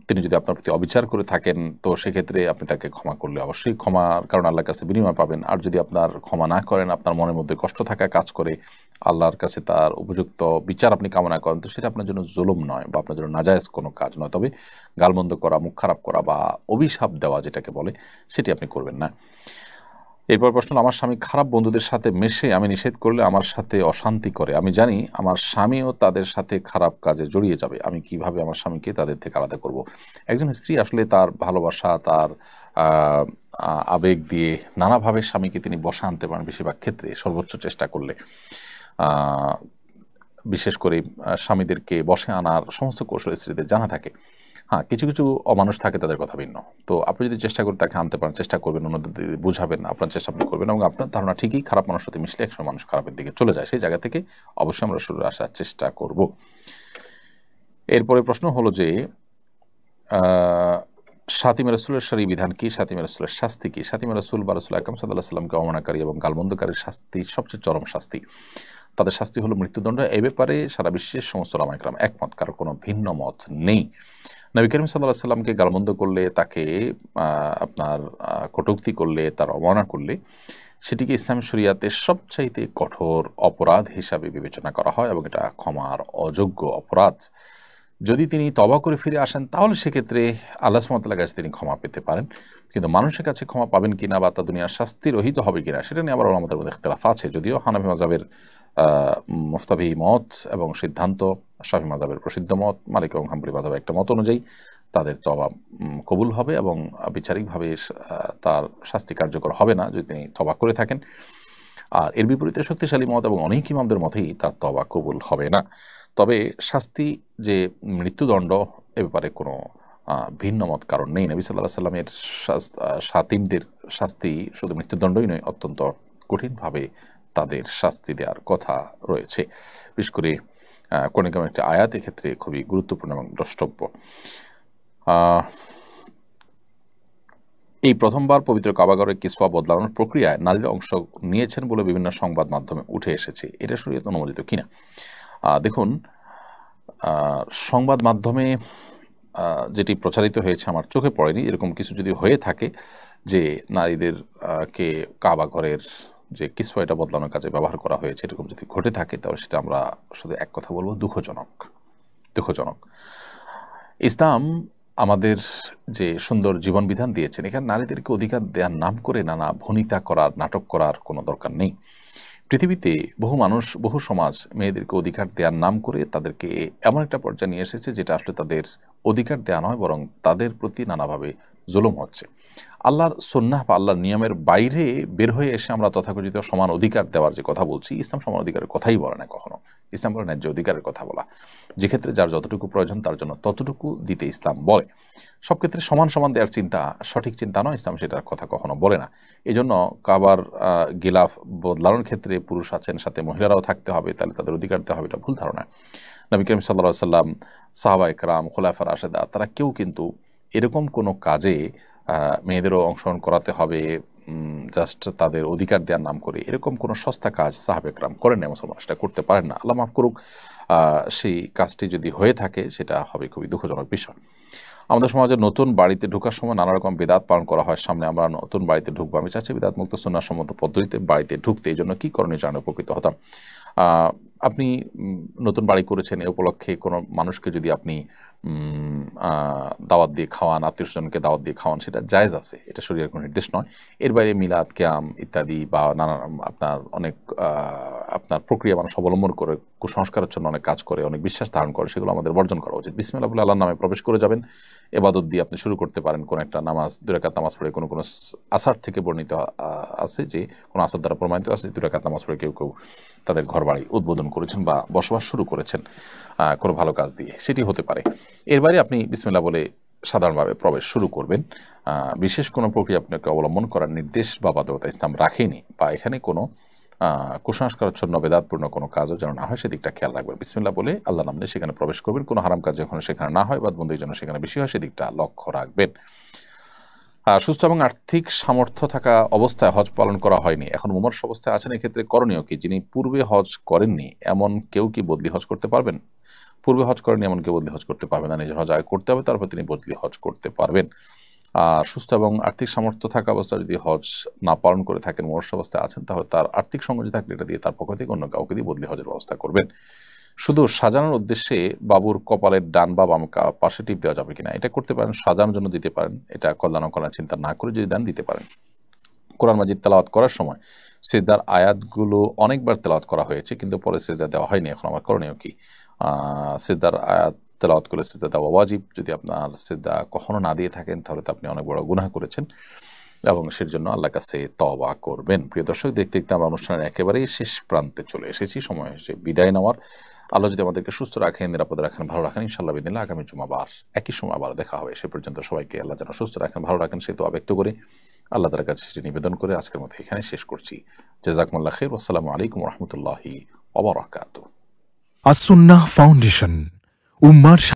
S2: তিনি যদি আপনার প্রতি অবিচার করে থাকেন তো সেক্ষেত্রে আপনি তাকে ক্ষমা করলে অবশ্যই ক্ষমার কারণ আল্লাহর কাছে বিনিময় পাবেন। আর যদি আপনার ক্ষমা না করেন, আপনার মনের মধ্যে কষ্ট থাকা কাজ করে, আল্লাহর কাছে তার উপযুক্ত বিচার আপনি কামনা করেন, তো সেটা আপনার জন্য জুলুম নয় বা আপনার জন্য নাজায়েজ কোনো কাজ নয়। তবে গালমন্দ করা, মুখ খারাপ করা বা অভিশাপ দেওয়া যেটাকে বলে, সেটি আপনি করবেন না। এরপর প্রশ্ন, আমার স্বামী খারাপ বন্ধুদের সাথে মেশে, আমি নিষেধ করলে আমার সাথে অশান্তি করে। আমি জানি আমার স্বামীও তাদের সাথে খারাপ কাজে জড়িয়ে যাবে, আমি কিভাবে আমার স্বামীকে তাদের থেকে আলাদা করব? একজন স্ত্রী আসলে তার ভালোবাসা, তার আবেগ দিয়ে নানাভাবে স্বামীকে তিনি বশে আনতে পারেন, বেশিরভাগ ক্ষেত্রে সর্বোচ্চ চেষ্টা করলে। বিশেষ করে স্বামীদেরকে বশে আনার সমস্ত কৌশল স্ত্রীদের জানা থাকে। হ্যাঁ, কিছু কিছু অমানুষ থাকে, তাদের কথা ভিন্ন। তো আপনি যদি চেষ্টা করে তাকে আনতে পারেন, চেষ্টা করবেন, অন্যদের বুঝাবেন, আপনার চেষ্টা আপনি করবেন, এবং আপনার ধারণা ঠিকই খারাপ মানুষের সাথে মিশলে একসময় মানুষ খারাপের দিকে চলে যায়। সেই জায়গা থেকে অবশ্যই আমরা সরে আসার চেষ্টা করব। এরপরে প্রশ্ন হলো যে শাতিমে রাসূলের শরঈ বিধান কি, শাতিমে রাসূলের শাস্তি কি? শাতিমে রাসূল বা রাসূল আকরাম সাল্লাল্লাহু আলাইহি ওয়াসাল্লামকে অবমাননাকারী এবং গালমন্দকারীর শাস্তি সবচেয়ে চরম শাস্তি। তাদের শাস্তি হলো মৃত্যুদণ্ড। এই ব্যাপারে সারা বিশ্বের সমস্ত উলামা ইকরাম একমত, কারো কোনো ভিন্ন মত নেই। নবী করিম সাল্লাল্লাহু আলাইহি ওয়াসাল্লামকে গালমন্দ করলে, তাকে আপনার কটূক্তি করলে, তার অবমাননা করলে, সেটিকে ইসলামী শরিয়াতে সবচাইতে কঠোর অপরাধ হিসাবে বিবেচনা করা হয় এবং এটা ক্ষমার অযোগ্য অপরাধ। যদি তিনি তওবা করে ফিরে আসেন তাহলে সেক্ষেত্রে আল্লাহ সুবহানাহু ওয়া তাআলার কাছে তিনি ক্ষমা পেতে পারেন, কিন্তু মানুষের কাছে ক্ষমা পাবেন কিনা বা তা দুনিয়ার শাস্তি রহিত হবে কিনা সেটা নিয়ে আবার আমাদের মধ্যে ইখতিলাফ আছে। যদিও হানাফি মাযহাবের মুফতাবি মত এবং সিদ্ধান্ত, শাফি মাযহাবের প্রসিদ্ধ মত, মালিক এবং হাম্বলি মাযহাবের একটা মত অনুযায়ী তাদের তওবা কবুল হবে এবং বিচারিকভাবে তার শাস্তি কার্যকর হবে না যদি তিনি তওবা করে থাকেন। আর এর বিপরীতে শক্তিশালী মত এবং অনেক ইমামদের মতেই তার তওবা কবুল হবে না। তবে শাস্তি যে মৃত্যুদণ্ড, এ ব্যাপারে কোনো ভিন্ন মত কারণ নেই। নবী সাল্লাল্লাহু আলাইহি সাল্লামের শাতিমদের শাস্তি শুধু মৃত্যুদণ্ডই নয়, অত্যন্ত কঠিনভাবে তাদের শাস্তি দেওয়ার কথা রয়েছে। বিশেষ করে কোন একটা আয়াত এক্ষেত্রে খুবই গুরুত্বপূর্ণ এবং দ্রষ্টব্য। এই প্রথমবার পবিত্র কাবাগরের কিসওয়া বদলানোর প্রক্রিয়ায় নারীরা অংশ নিয়েছেন বলে বিভিন্ন সংবাদ মাধ্যমে উঠে এসেছে, এটা শরীয়ত অনুমোদিত কিনা? দেখুন, সংবাদ মাধ্যমে যেটি প্রচারিত হয়েছে আমার চোখে পড়েনি। এরকম কিছু যদি হয়ে থাকে যে নারীদেরকে কাবাগরের যে কিসওয়া এটা বদলানোর কাজে ব্যবহার করা হয়েছে, এরকম যদি ঘটে থাকে তাহলে সেটা আমরা শুধু এক কথা বলবো, দুঃখজনক। ইসলাম আমাদের যে সুন্দর জীবন বিধান দিয়েছেন, এখানে নারীদেরকে অধিকার দেওয়ার নাম করে নানা ভনিতা করার, নাটক করার কোনো দরকার নেই। পৃথিবীতে বহু মানুষ, বহু সমাজ মেয়েদেরকে অধিকার দেওয়ার নাম করে তাদেরকে এমন একটা পর্যায়ে নিয়ে এসেছে যেটা আসলে তাদের অধিকার দেওয়া নয়, বরং তাদের প্রতি নানাভাবে জুলুম হচ্ছে। আল্লাহর সুন্নাহ বা আল্লাহর নিয়মের বাইরে বের হয়ে এসে আমরা তথাকথিত সমান অধিকার দেওয়ার যে কথা বলছি, ইসলাম সমান অধিকারের কথাই বলে না কখনো। ইসলাম বলে ন্যায্য অধিকারের কথা বলা, যেক্ষেত্রে যার যতটুকু প্রয়োজন তার জন্য ততটুকু দিতে ইসলাম বলে। সব ক্ষেত্রে সমান সমান দেওয়ার চিন্তা সঠিক চিন্তা নয়, ইসলাম সেটার কথা কখনো বলে না। এই জন্য কাবার গিলাফ বদলানোর ক্ষেত্রে পুরুষ আছেন, সাথে মহিলারাও থাকতে হবে, তাহলে তাদের অধিকার দেওয়া হবে, এটা ভুল ধারণা। নবী করিম সাল্লাল্লাহু আলাইহি ওয়াসাল্লাম, সাহাবায়ে কেরাম, খুলাফা রাশেদা, তারা কেউ কিন্তু এরকম কোনো কাজে মেয়েদেরও অংশগ্রহণ করাতে হবে, জাস্ট তাদের অধিকার দেওয়ার নাম করে এরকম কোনো সস্তা কাজ সাহাবে একরাম করেন না, মুসলমান সেটা করতে পারেন না। আল্লাহ মাফ করুক, সেই কাজটি যদি হয়ে থাকে সেটা হবে খুবই দুঃখজনক বিষয়। আমাদের সমাজে নতুন বাড়িতে ঢোকার সময় নানা রকম বিদাত পালন করা হয়। সামনে আমরা নতুন বাড়িতে ঢুকবো, আমি চাচ্ছি বিদাত মুক্ত সুন্নাহসম্মত পদ্ধতিতে বাড়িতে ঢুকতে। এই জন্য কী করণীয় জানলে উপকৃত হতাম। আপনি নতুন বাড়ি করেছেন, এ উপলক্ষে কোনো মানুষকে যদি আপনি দাওয়াত দিয়ে খাওয়ান, আত্মীয় স্বজনকে দাওয়াত দিয়ে খাওয়ান, সেটা জায়েজ আছে, এটা শরীরের কোনো নির্দেশ নয়। এর বাইরে মিলাদ, কিয়াম ইত্যাদি বা নানা আপনার অনেক আপনার প্রক্রিয়া মানুষ অবলম্বন করে কুসংস্কারের জন্য অনেক কাজ করে, অনেক বিশ্বাস ধারণ করে, সেগুলো আমাদের বর্জন করা উচিত। বিসমিল্লাহ বলে আল্লাহর নামে প্রবেশ করে যাবেন। এবাদত দিয়ে আপনি শুরু করতে পারেন। কোনো একটা নামাজ, 2 রাকাত নামাজ পড়ে কোনো আসার থেকে বর্ণিত আছে যে কোনো আসার দ্বারা প্রমাণিত আছে 2 রাকাত নামাজ পড়ে কেউ তাদের ঘর বাড়ি উদ্বোধন করেছেন বা বসবাস শুরু করেছেন কোনো ভালো কাজ দিয়ে, সেটি হতে পারে। এর বাইরে আপনি বিসমিল্লাহ বলে সাধারণভাবে প্রবেশ শুরু করবেন। বিশেষ কোনো প্রক্রিয়া আপনাকে অবলম্বন করার নির্দেশ বা বাধ্যবাধকতা ইসলাম রাখেনি, বা এখানে কোনো কুসংস্কারচ্ছন্ন বেদাতপূর্ণ কোনো কাজও যেন না হয় সেদিকটা খেয়াল রাখবেন। বিসমিল্লাহ বলে আল্লাহ নাম নিয়ে সেখানে প্রবেশ করবেন। কোনো হারাম কাজ যখন সেখানে না হয় বা বন্ধু যেন সেখানে বেশি হয় সেদিকটা লক্ষ্য রাখবেন। সুস্থ এবং আর্থিক সামর্থ্য থাকা অবস্থায় হজ পালন করা হয়নি, এখন মুমূর্ষ অবস্থায় আছেন, এক্ষেত্রে করণীয় কি? যিনি পূর্বে হজ করেননি এমন কেউ কি বদলি হজ করতে পারবেন? পূর্বে হজ করেননি এমন কেউ বদলি হজ করতে পারবেন না, নিজের হজ আগে করতে হবে, তারপর তিনি বদলি হজ করতে পারবেন। আর সুস্থ এবং আর্থিক সামর্থ্য থাকা অবস্থায় যদি হজ না পালন করে থাকেন, মুমূর্ষ অবস্থায় আছেন, তাহলে তার আর্থিক সংযোগ থাকলে এটা দিয়ে তার পক্ষ থেকে অন্য কাউকে দিয়ে বদলি হজের ব্যবস্থা করবেন। শুধু সাজানোর উদ্দেশ্যে বাবুর কপালের ডান বা বাম পাশে টিপ দেওয়া যাবে কিনা, এটা করতে পারেন, সাজানোর জন্য দিতে পারেন, এটা কল্যাণ করার চিন্তা না করে যদি দেন দিতে পারেন। কোরআন মাজিদ তেলাওয়াত করার সময় সিজদার আয়াতগুলো অনেকবার তেলাওয়াত করা হয়েছে, কিন্তু পরে সিজদা দেওয়া হয়নি, এখন আমার করণীয় কি? সিজদার আয়াত তেলাওয়াত করে সিজদা দেওয়া ওয়াজিব। যদি আপনার সিজদা কখনো না দিয়ে থাকেন তাহলে তো আপনি অনেক বড় গুনাহ করেছেন এবং সের জন্য আল্লাহর কাছে তওবা করবেন। প্রিয় দর্শক, দেখতে দেখতে আমরা অনুষ্ঠানের একেবারেই শেষ প্রান্তে চলে এসেছি, সময় হয়েছে বিদায় নেওয়ার। আল্লাহ যদি আমাদেরকে সুস্থ রাখেন, নিরাপদে রাখেন, ভালো রাখেন, ইনশাআল্লাহ বিদিনিল্লাহ আগামী জুমাবার একই সময় আবার দেখা হবে। সে পর্যন্ত সবাইকে আল্লাহ যেন সুস্থ রাখেন, ভালো রাখেন, সে তো ব্যক্ত করে আল্লাহ তাআলার কাছে সেটি নিবেদন করে আজকের মতো এখানে শেষ করছি। জাযাকুমুল্লাহ খাইর। আসসালামু আলাইকুম ওয়া রাহমাতুল্লাহি ওয়া বারাকাতুহু।
S3: আসুন্নাহ ফাউন্ডেশন, উম্মার